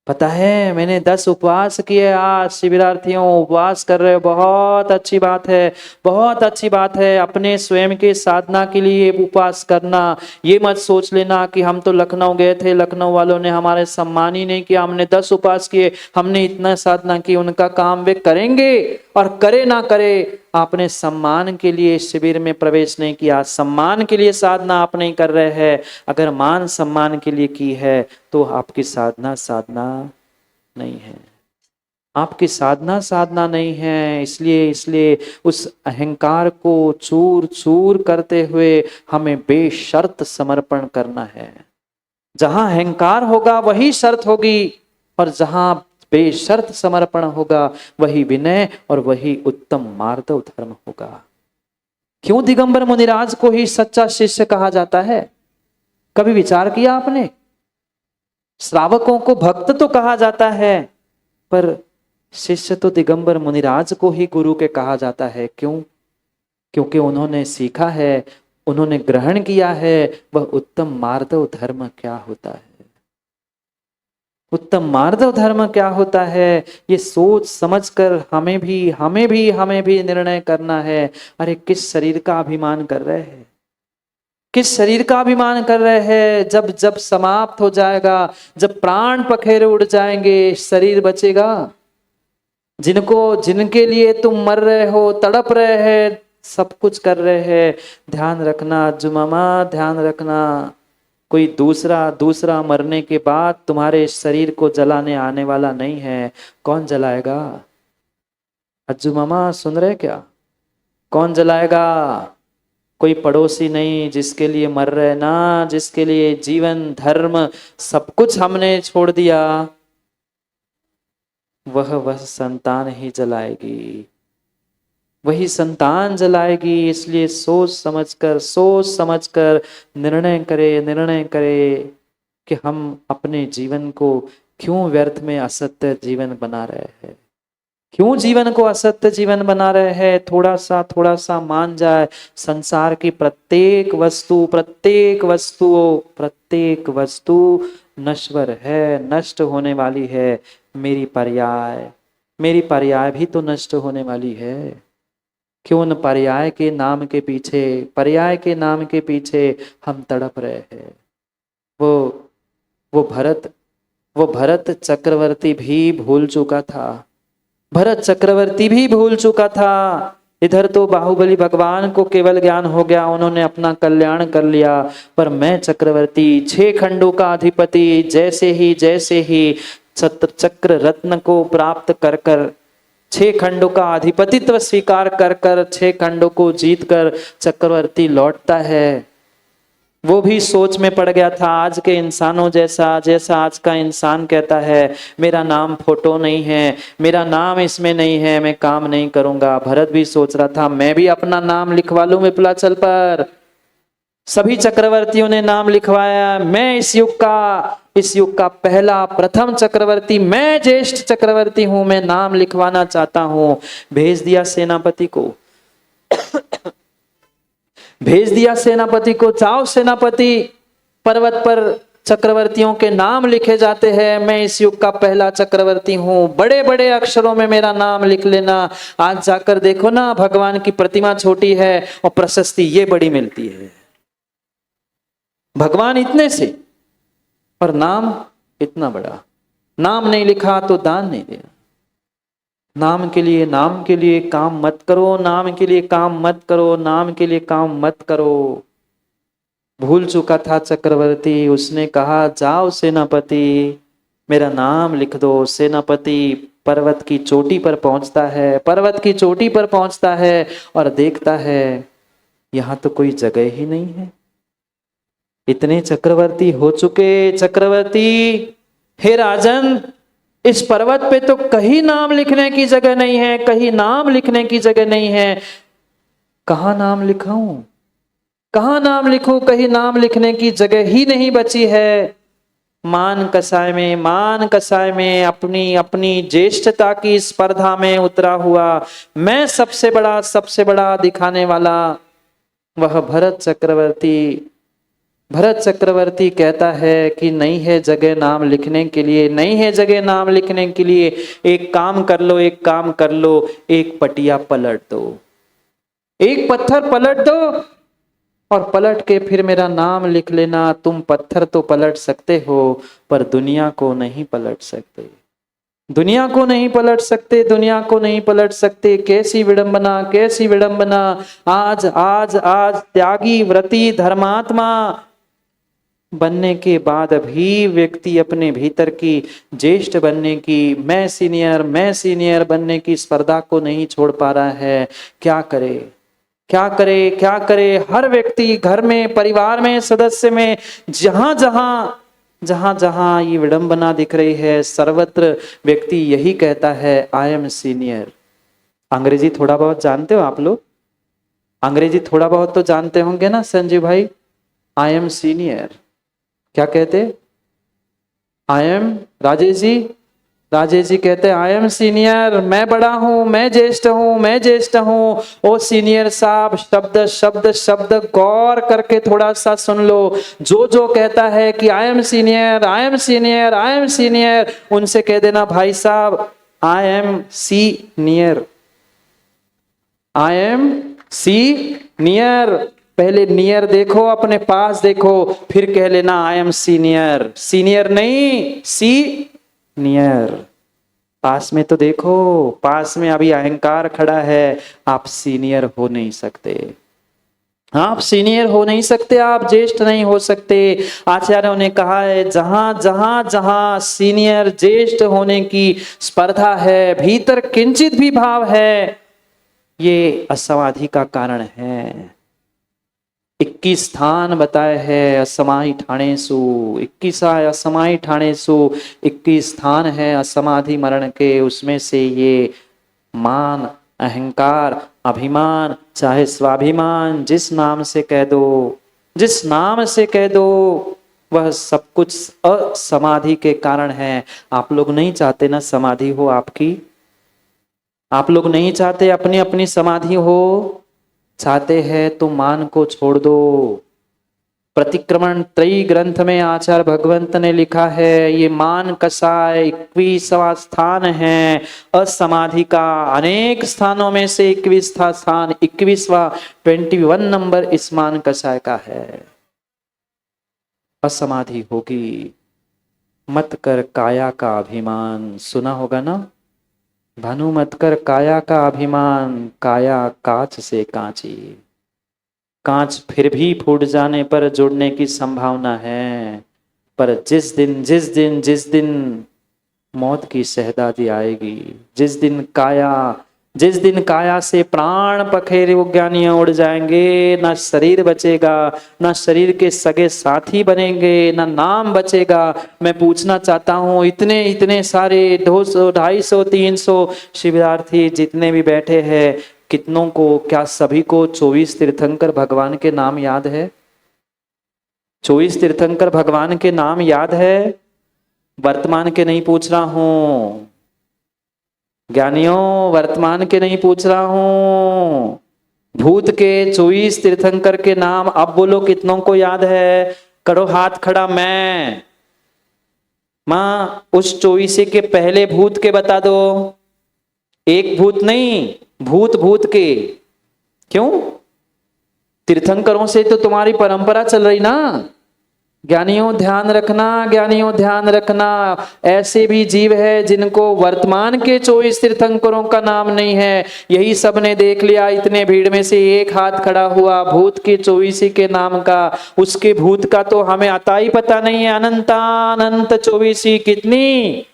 पता है मैंने 10 उपवास किए आज। शिविरार्थियों, उपवास कर रहे हो, बहुत अच्छी बात है, बहुत अच्छी बात है। अपने स्वयं के साधना के लिए उपवास करना। ये मत सोच लेना कि हम तो लखनऊ गए थे, लखनऊ वालों ने हमारे सम्मान ही नहीं किया, हमने 10 उपवास किए, हमने इतना साधना की। उनका काम वे करेंगे, और करे ना करे, आपने सम्मान के लिए शिविर में प्रवेश नहीं किया, सम्मान के लिए साधना आप नहीं कर रहे हैं। अगर मान सम्मान के लिए की है तो आपकी साधना साधना नहीं है, आपकी साधना साधना नहीं है। इसलिए इसलिए उस अहंकार को चूर चूर करते हुए हमें बेशर्त समर्पण करना है। जहां अहंकार होगा वही शर्त होगी, और जहां बेशर्त समर्पण होगा वही विनय और वही उत्तम मार्दव धर्म होगा। क्यों दिगंबर मुनिराज को ही सच्चा शिष्य कहा जाता है? कभी विचार किया आपने? श्रावकों को भक्त तो कहा जाता है, पर शिष्य तो दिगंबर मुनिराज को ही गुरु के कहा जाता है। क्यों? क्योंकि उन्होंने सीखा है, उन्होंने ग्रहण किया है वह उत्तम मार्दव धर्म क्या होता है। उत्तम मार्दव धर्म क्या होता है, ये सोच समझकर हमें भी निर्णय करना है। अरे किस शरीर का अभिमान कर रहे हैं, किस शरीर का अभिमान कर रहे हैं? जब जब समाप्त हो जाएगा, जब प्राण पखेरे उड़ जाएंगे, शरीर बचेगा? जिनके लिए तुम मर रहे हो, तड़प रहे हैं, सब कुछ कर रहे हैं, ध्यान रखना जुमामा, ध्यान रखना, कोई दूसरा मरने के बाद तुम्हारे शरीर को जलाने आने वाला नहीं है। कौन जलाएगा? अज्जू मामा सुन रहे क्या? कौन जलाएगा? कोई पड़ोसी नहीं जिसके लिए मर रहे ना, जिसके लिए जीवन धर्म सब कुछ हमने छोड़ दिया, वह संतान ही जलाएगी, वही संतान जलाएगी। इसलिए सोच समझकर निर्णय करे कि हम अपने जीवन को क्यों व्यर्थ में असत्य जीवन बना रहे हैं, क्यों जीवन को असत्य जीवन बना रहे हैं। थोड़ा सा मान जाए, संसार की प्रत्येक वस्तु नश्वर है, नष्ट होने वाली है। मेरी पर्याय भी तो नष्ट होने वाली है। क्यों न पर्याय के नाम के पीछे हम तड़प रहे हैं। वो भरत चक्रवर्ती भी भूल चुका था। इधर तो बाहुबली भगवान को केवल ज्ञान हो गया, उन्होंने अपना कल्याण कर लिया, पर मैं चक्रवर्ती 6 खंडों का अधिपति जैसे ही चक्र रत्न को प्राप्त कर 6 खंडों का अधिपतित्व स्वीकार कर 6 खंडों को जीतकर चक्रवर्ती लौटता है। वो भी सोच में पड़ गया था, आज के इंसानों जैसा आज का इंसान कहता है मेरा नाम फोटो नहीं है, मेरा नाम इसमें नहीं है, मैं काम नहीं करूंगा। भरत भी सोच रहा था मैं भी अपना नाम लिखवा लूं विप्लाचल पर। सभी चक्रवर्तियों ने नाम लिखवाया, मैं इस युग का पहला प्रथम चक्रवर्ती, मैं ज्येष्ठ चक्रवर्ती हूं, मैं नाम लिखवाना चाहता हूं। भेज दिया सेनापति को, जाओ सेनापति, पर्वत पर चक्रवर्तियों के नाम लिखे जाते हैं, मैं इस युग का पहला चक्रवर्ती हूं, बड़े बड़े अक्षरों में मेरा नाम लिख लेना। आज जाकर देखो ना, भगवान की प्रतिमा छोटी है और प्रशस्ति ये बड़ी मिलती है। भगवान इतने से और नाम इतना बड़ा। नाम नहीं लिखा तो दान नहीं देना। नाम के लिए काम मत करो, नाम के लिए काम मत करो। भूल चुका था चक्रवर्ती, उसने कहा जाओ सेनापति मेरा नाम लिख दो। सेनापति पर्वत की चोटी पर पहुंचता है और देखता है यहां तो कोई जगह ही नहीं है। इतने चक्रवर्ती हो चुके, हे राजन, इस पर्वत पे तो कहीं नाम लिखने की जगह नहीं है, कहां नाम लिखूं, कहीं नाम लिखने की जगह ही नहीं बची है। मान कसाय में अपनी ज्येष्ठता की स्पर्धा में उतरा हुआ, मैं सबसे बड़ा दिखाने वाला वह भरत चक्रवर्ती कहता है कि नहीं है जगह नाम लिखने के लिए, एक काम कर लो, एक पटिया पलट दो, एक पत्थर पलट दो और पलट के फिर मेरा नाम लिख लेना। तुम पत्थर तो पलट सकते हो पर दुनिया को नहीं पलट सकते। दुनिया को नहीं पलट सकते, दुनिया को नहीं पलट सकते। कैसी विडंबना, कैसी विडंबना। आज आज आज त्यागी, व्रती, धर्मात्मा बनने के बाद भी व्यक्ति अपने भीतर की ज्येष्ठ बनने की, मैं सीनियर बनने की स्पर्धा को नहीं छोड़ पा रहा है। क्या करे, क्या करे, क्या करे। हर व्यक्ति घर में, परिवार में, सदस्य में, जहां जहां जहां जहां ये विडंबना दिख रही है, सर्वत्र व्यक्ति यही कहता है, आई एम सीनियर। अंग्रेजी थोड़ा बहुत जानते हो आप लोग? अंग्रेजी थोड़ा बहुत तो जानते होंगे ना संजीव भाई? आई एम सीनियर क्या कहते? आई एम, राजेश जी कहते हैं आई एम सीनियर, मैं बड़ा हूं, मैं ज्येष्ठ हूं, मैं ज्येष्ठ हूं। ओ सीनियर साहब, शब्द शब्द शब्द गौर करके थोड़ा सा सुन लो। जो जो कहता है कि I am senior, I am senior, I am senior, उनसे कह देना भाई साहब I am senior, I am senior. पहले नियर देखो, अपने पास देखो, फिर कह लेना आई एम सीनियर। सीनियर नहीं, सीनियर। पास में तो देखो, पास में अभी अहंकार खड़ा है, आप सीनियर हो नहीं सकते, आप सीनियर हो नहीं सकते, आप ज्येष्ठ नहीं हो सकते। आचार्यों ने कहा है जहां जहां जहां सीनियर ज्येष्ठ होने की स्पर्धा है, भीतर किंचित भी भाव है, ये असमाधि का कारण है। 21 स्थान बताए है असमाहि ठाणेसु, 21 असमाहि ठाणेसु, 21 स्थान है असमाधि मरण के। उसमें से ये मान, अहंकार, अभिमान, चाहे स्वाभिमान, जिस नाम से कह दो, जिस नाम से कह दो, वह सब कुछ असमाधि के कारण है। आप लोग नहीं चाहते ना समाधि हो आपकी? आप लोग नहीं चाहते अपनी अपनी समाधि हो? चाहते हैं तो मान को छोड़ दो। प्रतिक्रमण त्रयी ग्रंथ में आचार्य भगवंत ने लिखा है, ये मान कसाय 21वां स्थान है असमाधि का। अनेक स्थानों में से 21वां स्थान, 21वां 21 नंबर इस मान कसाय का है। असमाधि होगी। मत कर काया का अभिमान, सुना होगा ना? भानु मत कर काया का अभिमान, काया कांच से कांची। कांच फिर भी फूट जाने पर जुड़ने की संभावना है, पर जिस दिन मौत की शहदादी आएगी, जिस दिन काया से प्राण पखेरे ज्ञानियां उड़ जाएंगे, ना शरीर बचेगा, ना शरीर के सगे साथी बनेंगे, ना नाम बचेगा। मैं पूछना चाहता हूं, इतने इतने सारे 200, 250, 300 शिविरार्थी जितने भी बैठे हैं, कितनों को, क्या सभी को 24 तीर्थंकर भगवान के नाम याद है? 24 तीर्थंकर भगवान के नाम याद है? वर्तमान के नहीं पूछ रहा हूं ज्ञानियों, वर्तमान के नहीं पूछ रहा हूं, भूत के 24 तीर्थंकर के नाम अब बोलो, कितनों को याद है? करो हाथ खड़ा। मैं मां उस 24 के पहले भूत के बता दो। एक भूत नहीं, भूत भूत के। क्यों? तीर्थंकरों से तो तुम्हारी परंपरा चल रही ना। ज्ञानियों ध्यान रखना, ज्ञानियों ध्यान रखना, ऐसे भी जीव है जिनको वर्तमान के 24 तीर्थंकरों का नाम नहीं है। यही सब ने देख लिया, इतने भीड़ में से एक हाथ खड़ा हुआ भूत के 24 के नाम का। उसके भूत का तो हमें आता ही पता नहीं है। अनंत 24 कितनी,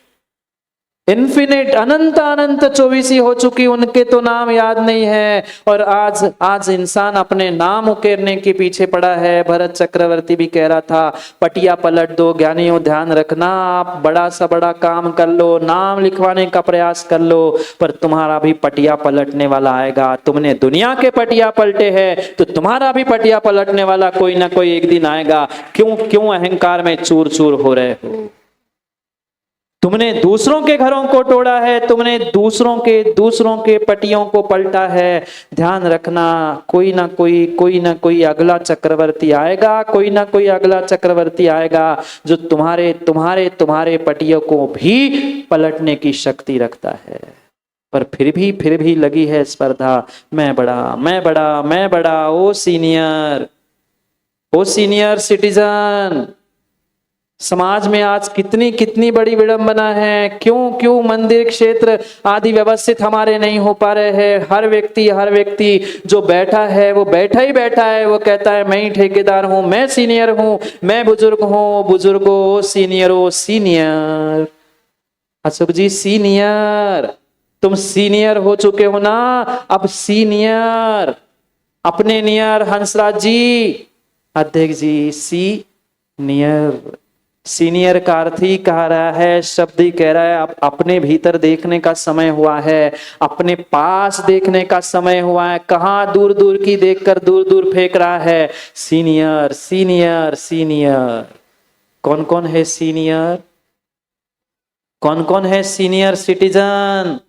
इन्फिनिट, अनंत अनंत 24 हो चुकी, उनके तो नाम याद नहीं है। और आज इंसान अपने नाम उकेरने के पीछे पड़ा है। भरत चक्रवर्ती भी कह रहा था, पटिया पलट दो ज्ञानियों, ध्यान रखना, आप बड़ा सा बड़ा काम कर लो, नाम लिखवाने का प्रयास कर लो, पर तुम्हारा भी पटिया पलटने वाला आएगा। तुमने दुनिया के पटिया पलटे हैं तो तुम्हारा भी पटिया पलटने वाला कोई ना कोई एक दिन आएगा। क्यों अहंकार में चूर चूर हो रहे हो? तुमने दूसरों के घरों को तोड़ा है, तुमने दूसरों के पटियों को पलटा है। ध्यान रखना, कोई ना कोई अगला चक्रवर्ती आएगा, कोई ना कोई अगला चक्रवर्ती आएगा जो तुम्हारे पटियों को भी पलटने की शक्ति रखता है। पर फिर भी लगी है स्पर्धा, मैं बड़ा, ओ सीनियर सिटीजन, समाज में आज कितनी कितनी बड़ी विडंबना है। क्यों क्यों मंदिर क्षेत्र आदि व्यवस्थित हमारे नहीं हो पा रहे हैं। हर व्यक्ति जो बैठा है वो बैठा ही बैठा है, वो कहता है मैं ही ठेकेदार हूं, मैं सीनियर हूं, मैं बुजुर्ग हूं। बुजुर्गो सीनियरो सीनियर, अशोक जी सीनियर, तुम सीनियर हो चुके हो ना, अब सीनियर अपने नियर। हंसराज जी, अध्यक्ष जी, सीनियर, सीनियर का अर्थ ही कह रहा है, शब्द ही कह रहा है, अब अपने भीतर देखने का समय हुआ है, अपने पास देखने का समय हुआ है। कहां दूर दूर की देखकर दूर दूर फेंक रहा है। सीनियर सीनियर सीनियर, कौन कौन है सीनियर, कौन कौन है सीनियर सिटीजन?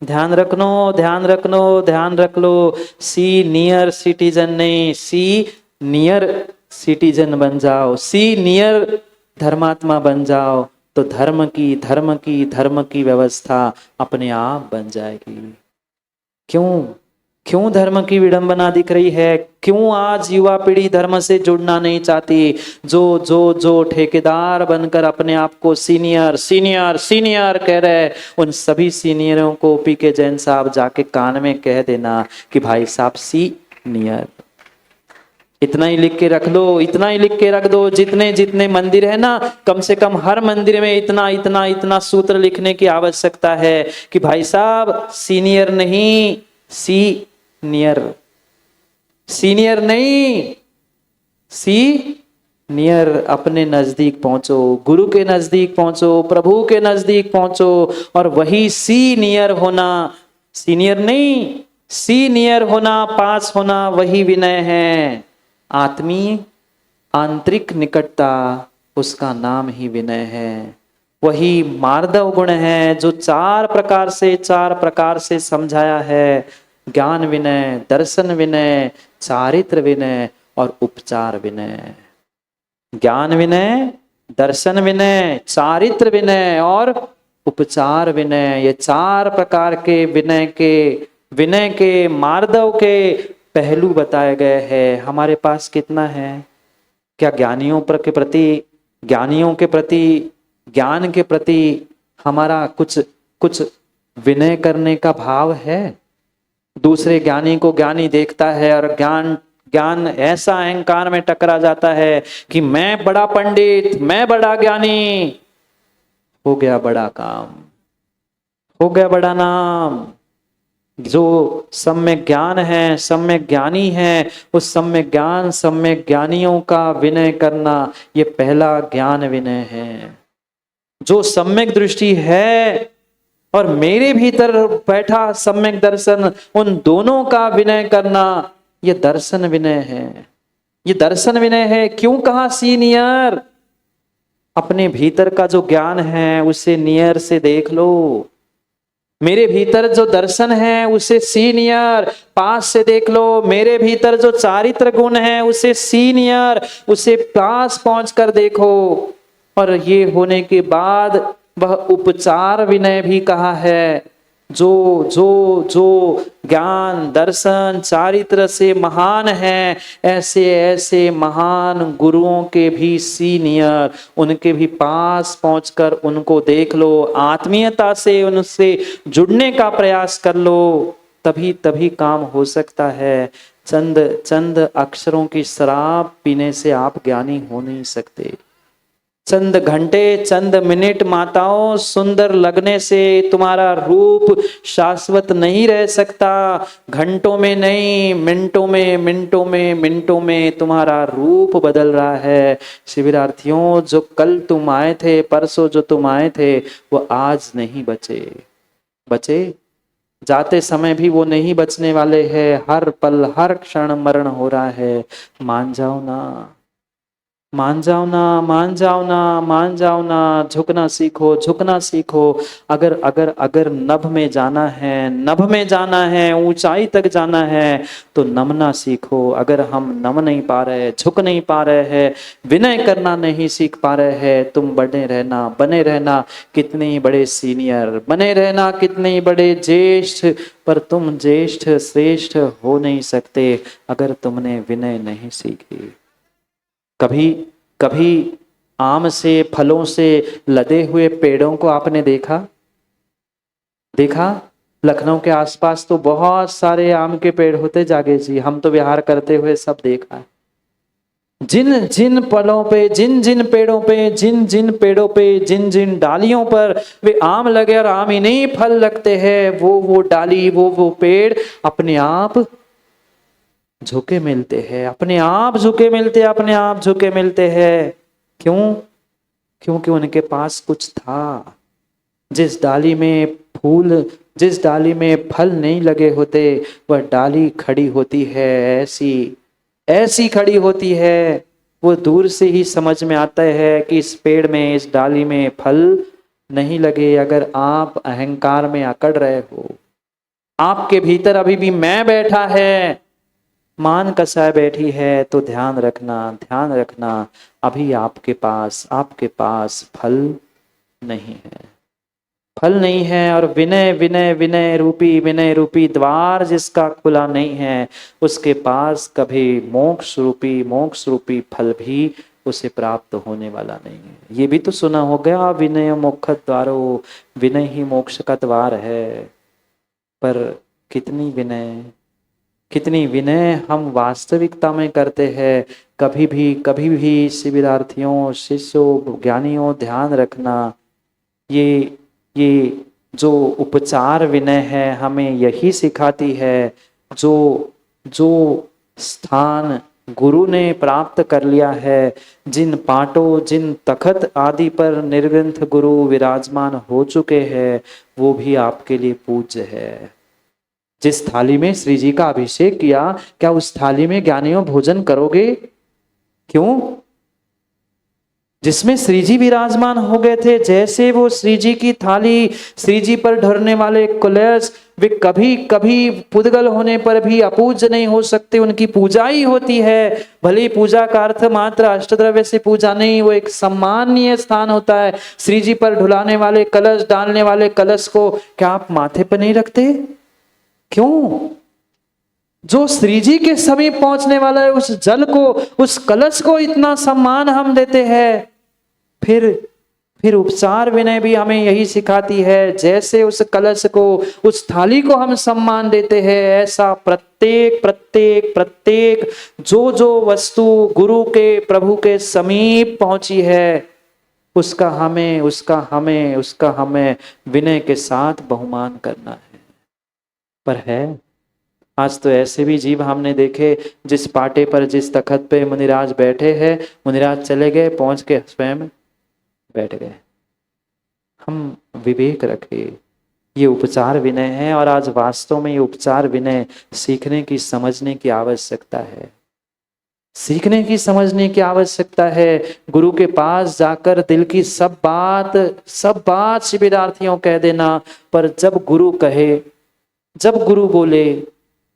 ध्यान रखनो, ध्यान रखनो, ध्यान रख लो। सीनियर सिटीजन नहीं, सीनियर सिटीजन बन जाओ, सीनियर धर्मात्मा बन जाओ, तो धर्म की व्यवस्था अपने आप बन जाएगी। क्यों क्यों धर्म की विडंबना दिख रही है? क्यों आज युवा पीढ़ी धर्म से जुड़ना नहीं चाहती? जो ठेकेदार बनकर अपने आप को सीनियर सीनियर सीनियर कह रहे, उन सभी सीनियरों को पीके जैन साहब जाके कान में कह देना कि भाई साहब सीनियर, इतना ही लिख के रख दो, इतना ही लिख के रख दो। जितने जितने मंदिर है ना, कम से कम हर मंदिर में इतना इतना इतना सूत्र लिखने की आवश्यकता है कि भाई साहब सीनियर नहीं, सीनियर, सीनियर नहीं, सीनियर। अपने नजदीक पहुंचो, गुरु के नजदीक पहुंचो, प्रभु के नजदीक पहुंचो, और वही सीनियर होना, सीनियर नहीं सीनियर होना, पास होना, वही विनय है। आत्मीय आंतरिक निकटता, उसका नाम ही विनय है। वही मार्दव गुण है जो चार प्रकार से समझाया है। ज्ञान विनय, दर्शन विनय, चारित्र विनय और उपचार विनय। ज्ञान विनय, दर्शन विनय, चारित्र विनय और उपचार विनय, ये चार प्रकार के विनय के मार्दव के पहलू बताए गए हैं। हमारे पास कितना है? क्या ज्ञानियों के प्रति ज्ञान के प्रति हमारा कुछ विनय करने का भाव है? दूसरे ज्ञानी को ज्ञानी देखता है और ज्ञान ऐसा अहंकार में टकरा जाता है कि मैं बड़ा पंडित, मैं बड़ा ज्ञानी, हो गया बड़ा काम, हो गया बड़ा नाम। जो सम्यक ज्ञान है, सम्यक ज्ञानी है, उस सम्यक ज्ञानियों का विनय करना, ये पहला ज्ञान विनय है। जो सम्यक दृष्टि है और मेरे भीतर बैठा सम्यक दर्शन, उन दोनों का विनय करना, ये दर्शन विनय है, ये दर्शन विनय है। क्यों कहा सीनियर? अपने भीतर का जो ज्ञान है उसे नियर से देख लो। मेरे भीतर जो दर्शन है उसे सीनियर पास से देख लो। मेरे भीतर जो चारित्र गुण है उसे सीनियर, उसे पास पहुंचकर देखो। और ये होने के बाद वह उपचार विनय भी कहा है। जो ज्ञान दर्शन चारित्र से महान है, ऐसे महान गुरुओं के भी सीनियर, उनके भी पास पहुंचकर उनको देख लो, आत्मीयता से उनसे जुड़ने का प्रयास कर लो, तभी काम हो सकता है। चंद अक्षरों की शराब पीने से आप ज्ञानी हो नहीं सकते। चंद घंटे चंद मिनट माताओं सुंदर लगने से तुम्हारा रूप शाश्वत नहीं रह सकता। घंटों में नहीं, मिनटों में तुम्हारा रूप बदल रहा है। शिविरार्थियों, जो कल तुम आए थे, परसों जो तुम आए थे, वो आज नहीं बचे, जाते समय भी वो नहीं बचने वाले हैं। हर पल हर क्षण मरण हो रहा है। मान जाओ ना, मान जाओ ना, झुकना सीखो। अगर नभ में जाना है, ऊंचाई तक जाना है, तो नमना सीखो। अगर हम नम नहीं पा रहे, झुक नहीं पा रहे हैं, विनय करना नहीं सीख पा रहे हैं, तुम बने रहना कितने ही बड़े सीनियर, बने रहना कितने ही बड़े ज्येष्ठ, पर तुम ज्येष्ठ श्रेष्ठ हो नहीं सकते अगर तुमने विनय नहीं सीखी। कभी आम से फलों से लदे हुए पेड़ों को आपने देखा? लखनऊ के आसपास तो बहुत सारे आम के पेड़ होते जागे जी, हम तो विहार करते हुए सब देखा है। जिन जिन फलों पे, जिन जिन पेड़ों पे, जिन जिन पेड़ों पे, जिन जिन डालियों पर वे आम लगे और आम ही नहीं फल लगते हैं, वो डाली, वो पेड़ अपने आप झुके मिलते हैं, अपने आप झुके मिलते, अपने आप झुके मिलते हैं। क्यों? क्योंकि उनके पास कुछ था। जिस डाली में फूल, जिस डाली में फल नहीं लगे होते, वह डाली खड़ी होती है ऐसी ऐसी खड़ी होती है, वो दूर से ही समझ में आता है कि इस पेड़ में, इस डाली में फल नहीं लगे। अगर आप अहंकार में अकड़ रहे हो, आपके भीतर अभी भी मैं बैठा है, मान कसाय बैठी है, तो ध्यान रखना अभी आपके पास फल नहीं है, फल नहीं है। और विनय विनय विनय रूपी द्वार जिसका खुला नहीं है, उसके पास कभी मोक्ष रूपी फल भी उसे प्राप्त होने वाला नहीं है। ये भी तो सुना हो गया, विनय मोक्ष द्वारो, विनय ही मोक्ष का द्वार है। पर कितनी विनय हम वास्तविकता में करते हैं? कभी भी शिविरार्थियों, शिष्यों, ज्ञानियों, ध्यान रखना, ये जो उपचार विनय है हमें यही सिखाती है। जो स्थान गुरु ने प्राप्त कर लिया है, जिन पाटों, जिन तखत आदि पर निर्ग्रंथ गुरु विराजमान हो चुके हैं, वो भी आपके लिए पूज्य है। जिस थाली में श्री जी का अभिषेक किया, क्या उस थाली में ज्ञानियों भोजन करोगे? क्यों? जिसमें श्री जी विराजमान हो गए थे, जैसे वो श्री जी की थाली, श्री जी पर ढरने वाले कलश, वे कभी कभी पुद्गल होने पर भी अपूज्य नहीं हो सकते, उनकी पूजा ही होती है। भले पूजा का अर्थ मात्र अष्टद्रव्य से पूजा नहीं, वो एक सम्माननीय स्थान होता है। श्री जी पर ढुलाने वाले कलश, डालने वाले कलश को क्या आप माथे पर नहीं रखते? क्यों? जो श्री जी के समीप पहुंचने वाला है, उस जल को, उस कलश को इतना सम्मान हम देते हैं। फिर उपचार विनय भी हमें यही सिखाती है, जैसे उस कलश को, उस थाली को हम सम्मान देते हैं, ऐसा प्रत्येक जो वस्तु गुरु के, प्रभु के समीप पहुंची है, उसका हमें विनय के साथ बहुमान करना है। पर है, आज तो ऐसे भी जीव हमने देखे, जिस पाटे पर, जिस तखत पे मुनिराज बैठे हैं, मुनिराज चले गए, पहुंच के स्वयं बैठ गए। हम विवेक रखें, ये उपचार विनय है। और आज वास्तव में ये उपचार विनय सीखने की, समझने की आवश्यकता है, सीखने की, समझने की आवश्यकता है। गुरु के पास जाकर दिल की सब बात शिविरार्थियों कह देना, पर जब गुरु कहे, जब गुरु बोले,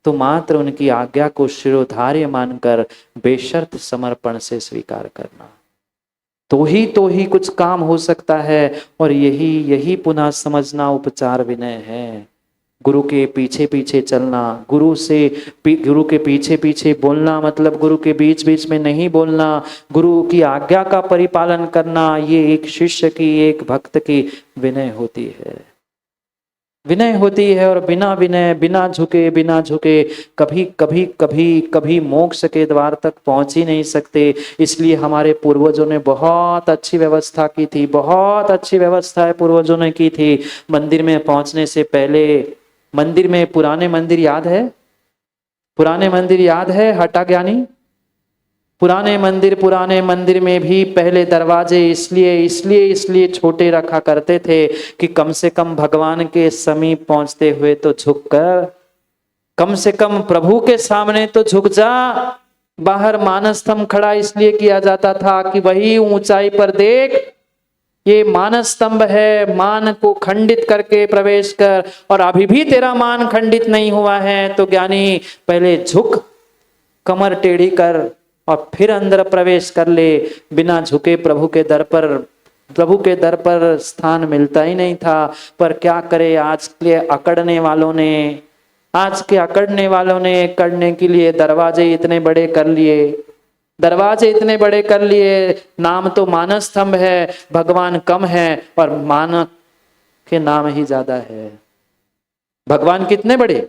तो मात्र उनकी आज्ञा को शिरोधार्य मानकर बेशर्त समर्पण से स्वीकार करना, तो ही कुछ काम हो सकता है। और यही पुनः समझना उपचार विनय है। गुरु के पीछे पीछे चलना, गुरु के पीछे पीछे बोलना, मतलब गुरु के बीच बीच में नहीं बोलना, गुरु की आज्ञा का परिपालन करना, ये एक शिष्य की, एक भक्त की विनय होती है, विनय होती है। और बिना विनय, बिना झुके कभी मोक्ष के द्वार तक पहुंच ही नहीं सकते। इसलिए हमारे पूर्वजों ने बहुत अच्छी व्यवस्था की थी, बहुत अच्छी व्यवस्था है पूर्वजों ने की थी। मंदिर में पहुंचने से पहले, मंदिर में, पुराने मंदिर याद है हटा ज्ञानी? पुराने मंदिर में भी पहले दरवाजे इसलिए छोटे रखा करते थे कि कम से कम भगवान के समीप पहुंचते हुए तो झुककर, कम से कम प्रभु के सामने तो झुक जा। बाहर मानस स्तंभ खड़ा इसलिए किया जाता था कि वही ऊंचाई पर देख, ये मानस स्तंभ है, मान को खंडित करके प्रवेश कर। और अभी भी तेरा मान खंडित नहीं हुआ है तो ज्ञानी पहले झुक, कमर टेढ़ी कर और फिर अंदर प्रवेश कर ले। बिना झुके प्रभु के दर पर स्थान मिलता ही नहीं था। पर क्या करे, आज के अकड़ने वालों ने करने के लिए दरवाजे इतने बड़े कर लिए, दरवाजे इतने बड़े कर लिए, नाम तो मानस स्तंभ है, भगवान कम है और मान के नाम ही ज्यादा है। भगवान कितने बड़े,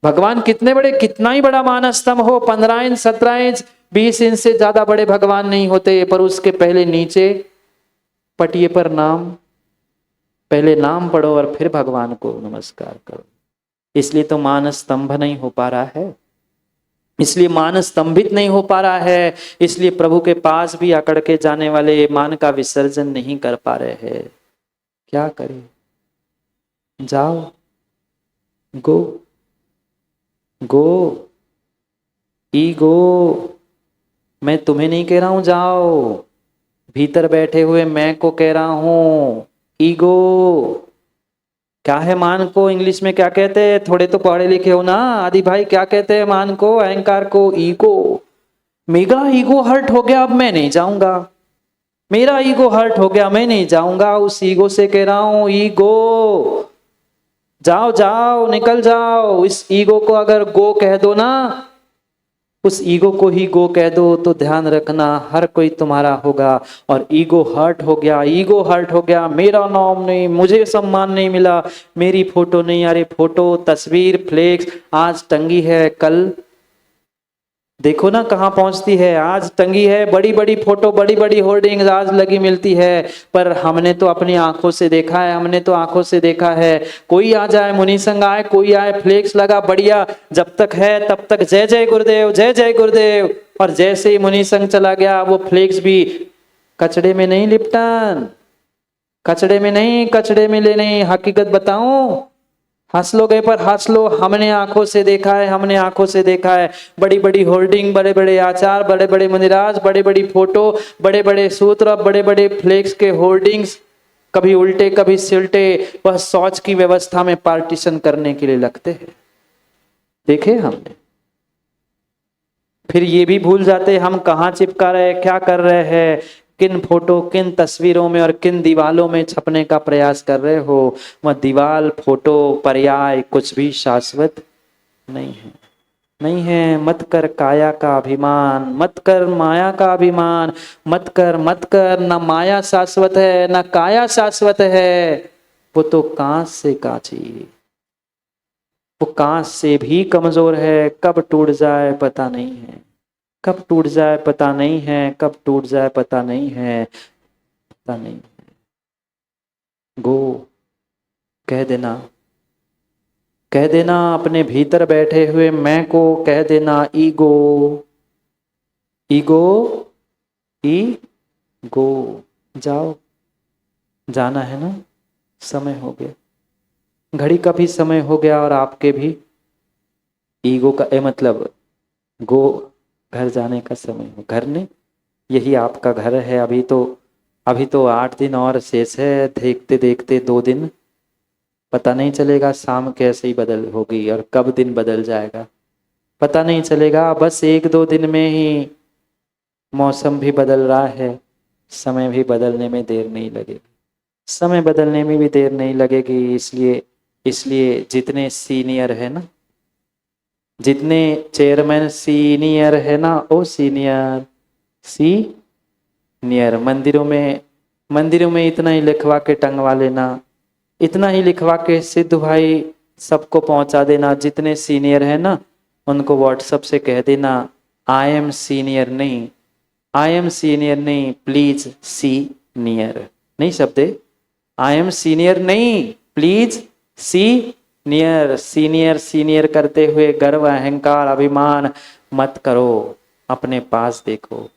भगवान कितने बड़े, कितना ही बड़ा मानस स्तंभ हो, 15 इंच 17 इंच 20 इंच से ज्यादा बड़े भगवान नहीं होते, पर उसके पहले नीचे पटिए पर नाम, पहले नाम पढ़ो और फिर भगवान को नमस्कार करो। इसलिए तो मानस स्तंभ नहीं हो पा रहा है, इसलिए मान स्तंभित नहीं हो पा रहा है, इसलिए प्रभु के पास भी अकड़ के जाने वाले मान का विसर्जन नहीं कर पा रहे हैं। क्या करें, जाओ, गो गो ईगो, मैं तुम्हें नहीं कह रहा हूं जाओ, भीतर बैठे हुए मैं को कह रहा हूं। ईगो क्या है, मान को इंग्लिश में क्या कहते हैं, थोड़े तो पढ़े लिखे हो ना आदि भाई, क्या कहते हैं मान को, अहंकार को? ईगो। मेरा ईगो हर्ट हो गया, अब मैं नहीं जाऊंगा, मेरा ईगो हर्ट हो गया, मैं नहीं जाऊंगा, उस ईगो से कह रहा हूं ईगो जाओ जाओ निकल जाओ। इस ईगो को अगर गो कह दो ना, उस ईगो को ही गो कह दो, तो ध्यान रखना हर कोई तुम्हारा होगा। और ईगो हर्ट हो गया, ईगो हर्ट हो गया, मेरा नाम नहीं, मुझे सम्मान नहीं मिला, मेरी फोटो नहीं, अरे फोटो तस्वीर फ्लेक्स आज टंगी है, कल देखो ना कहाँ पहुंचती है। आज टंगी है बड़ी बड़ी फोटो, बड़ी बड़ी होर्डिंग्स आज लगी मिलती है, पर हमने तो अपनी आंखों से देखा है, हमने तो आंखों से देखा है। कोई आ जाए, मुनि संग आए, कोई आए, फ्लेक्स लगा बढ़िया, जब तक है तब तक जय जय गुरुदेव, जय जय गुरुदेव, और जैसे ही मुनि संग चला गया वो फ्लेक्स भी कचड़े में नहीं लिपटन, कचड़े में नहीं, कचड़े में ले नहीं। हकीकत बताऊं, हंस लो गए पर हंस लो, हमने आंखों से देखा है, हमने आंखों से देखा है। बड़ी बड़ी होर्डिंग, बड़े बड़े आचार, बड़े बड़े मंदिराज, बड़े बड़ी फोटो, बड़े बड़े सूत्र, बड़े बड़े फ्लेक्स के होर्डिंग्स, कभी उल्टे कभी सिलटे, वह शौच की व्यवस्था में पार्टीशन करने के लिए लगते हैं, देखे हमने। फिर ये भी भूल जाते हम कहाँ चिपका रहे, क्या कर रहे हैं, किन फोटो किन तस्वीरों में और किन दीवालों में छपने का प्रयास कर रहे हो। वह दीवाल फोटो पर्याय कुछ भी शाश्वत नहीं है, नहीं है। मत कर काया का अभिमान, मत कर माया का अभिमान, मत कर मत कर। ना माया शाश्वत है ना काया शाश्वत है, वो तो कांच से कांची, वो कांच से भी कमजोर है, कब टूट जाए पता नहीं है, कब टूट जाए पता नहीं है, कब टूट जाए पता नहीं है, पता नहीं है। गो कह देना, कह देना अपने भीतर बैठे हुए मैं को, कह देना ईगो, ईगो ईगो। जाओ, जाना है ना, समय हो गया, घड़ी का भी समय हो गया और आपके भी ईगो का मतलब गो घर जाने का समय हो। घर नहीं, यही आपका घर है। अभी तो 8 दिन और शेष है, देखते देखते 2 दिन पता नहीं चलेगा, शाम कैसे ही बदल होगी और कब दिन बदल जाएगा पता नहीं चलेगा। बस 1-2 दिन में ही मौसम भी बदल रहा है, समय भी बदलने में देर नहीं लगेगी, समय बदलने में भी देर नहीं लगेगी। इसलिए इसलिए जितने सीनियर है ना, जितने चेयरमैन सीनियर है ना, ओ सीनियर सीनियर, मंदिरों में इतना ही लिखवा के टंगवा लेना, इतना ही लिखवा के सिद्धू भाई सबको पहुंचा देना। जितने सीनियर है ना उनको व्हाट्सएप से कह देना, आई एम सीनियर नहीं, आई एम सीनियर नहीं, प्लीज सीनियर नहीं शब्द, आई एम सीनियर नहीं, प्लीज सीनियर। सीनियर सीनियर करते हुए गर्व अहंकार अभिमान मत करो, अपने पास देखो,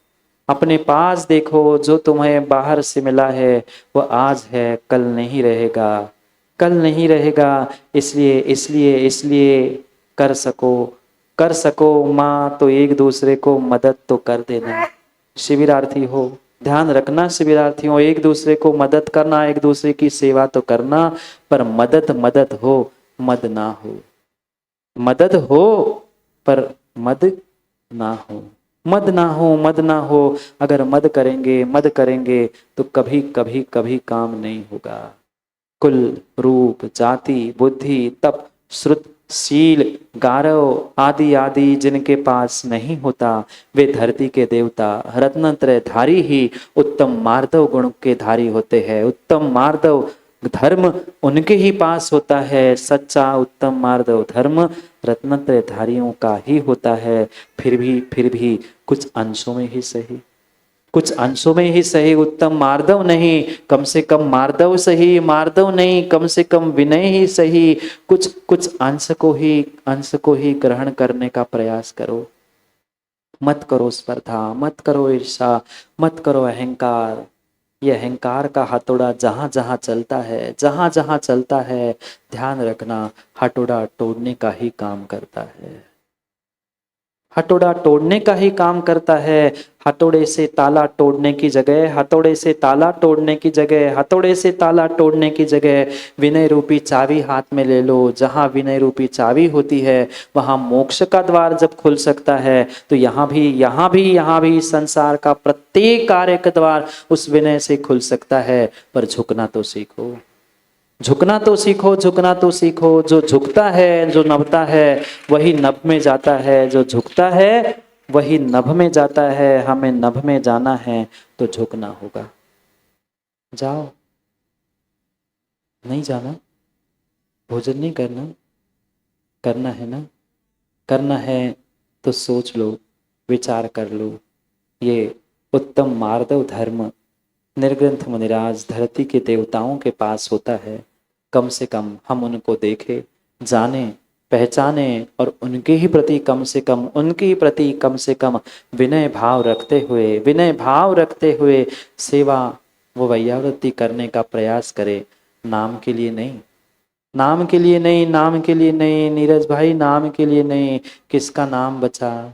अपने पास देखो। जो तुम्हें बाहर से मिला है वो आज है, कल नहीं रहेगा, कल नहीं रहेगा। इसलिए इसलिए इसलिए कर सको माँ तो एक दूसरे को मदद तो कर देना। शिविरार्थी हो, ध्यान रखना शिविरार्थियों, एक दूसरे को मदद करना, एक दूसरे की सेवा तो करना, पर मदद मदद हो, मद ना हो, मदद हो पर मद ना हो, मद ना हो, मद ना हो। अगर मद करेंगे तो कभी कभी कभी काम नहीं होगा। कुल रूप जाति बुद्धि तप श्रुत शील, गारव आदि आदि जिनके पास नहीं होता, वे धरती के देवता रत्नत्रय धारी ही उत्तम मार्दव गुण के धारी होते हैं। उत्तम मार्दव धर्म उनके ही पास होता है। सच्चा उत्तम मार्दव धर्म रत्नत्रय धारियों का ही होता है। फिर भी कुछ अंशों में ही सही, कुछ अंशों में ही सही उत्तम मार्दव नहीं, कम से कम मार्दव सही, मार्दव नहीं कम से कम विनय ही सही। कुछ कुछ अंश को ही ग्रहण करने का प्रयास करो। मत करो स्पर्धा, मत करो ईर्षा, मत करो अहंकार। ये अहंकार का हथौड़ा जहां जहां चलता है, जहां जहां चलता है, ध्यान रखना हथौड़ा तोड़ने का ही काम करता है। हथौड़ा तोड़ने का ही काम करता है। हथौड़े से ताला तोड़ने की जगह, हथौड़े से ताला तोड़ने की जगह, हथौड़े से ताला तोड़ने की जगह विनय रूपी चाबी हाथ में ले लो। जहां विनय रूपी चाबी होती है वहां मोक्ष का द्वार जब खुल सकता है, तो यहाँ भी संसार का प्रत्येक कार्य का द्वार उस विनय से खुल सकता है। पर झुकना तो सीखो, झुकना तो सीखो, झुकना तो सीखो। जो झुकता है, जो नभता है, वही नभ में जाता है। जो झुकता है वही नभ में जाता है। हमें नभ में जाना है तो झुकना होगा। जाओ, नहीं जाना, भोजन नहीं करना, करना है ना, करना है तो सोच लो, विचार कर लो। ये उत्तम मार्दव धर्म निर्ग्रंथ मुनिराज धरती के देवताओं के पास होता है। कम से कम हम उनको देखें, जाने, पहचाने और उनके ही प्रति कम से कम विनय भाव रखते हुए सेवा व वैयावृत्ति करने का प्रयास करें। नाम के लिए नहीं, नाम के लिए नहीं, नाम के लिए नहीं नीरज भाई, नाम के लिए नहीं। किसका नाम बचा?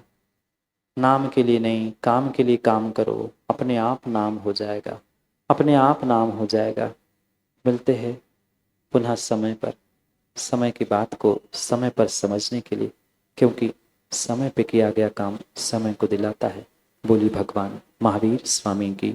नाम के लिए नहीं, काम के लिए काम करो। अपने आप नाम हो जाएगा, अपने आप नाम हो जाएगा। मिलते हैं पुनः समय पर, समय की बात को समय पर समझने के लिए, क्योंकि समय पे किया गया काम समय को दिलाता है। बोली भगवान महावीर स्वामी की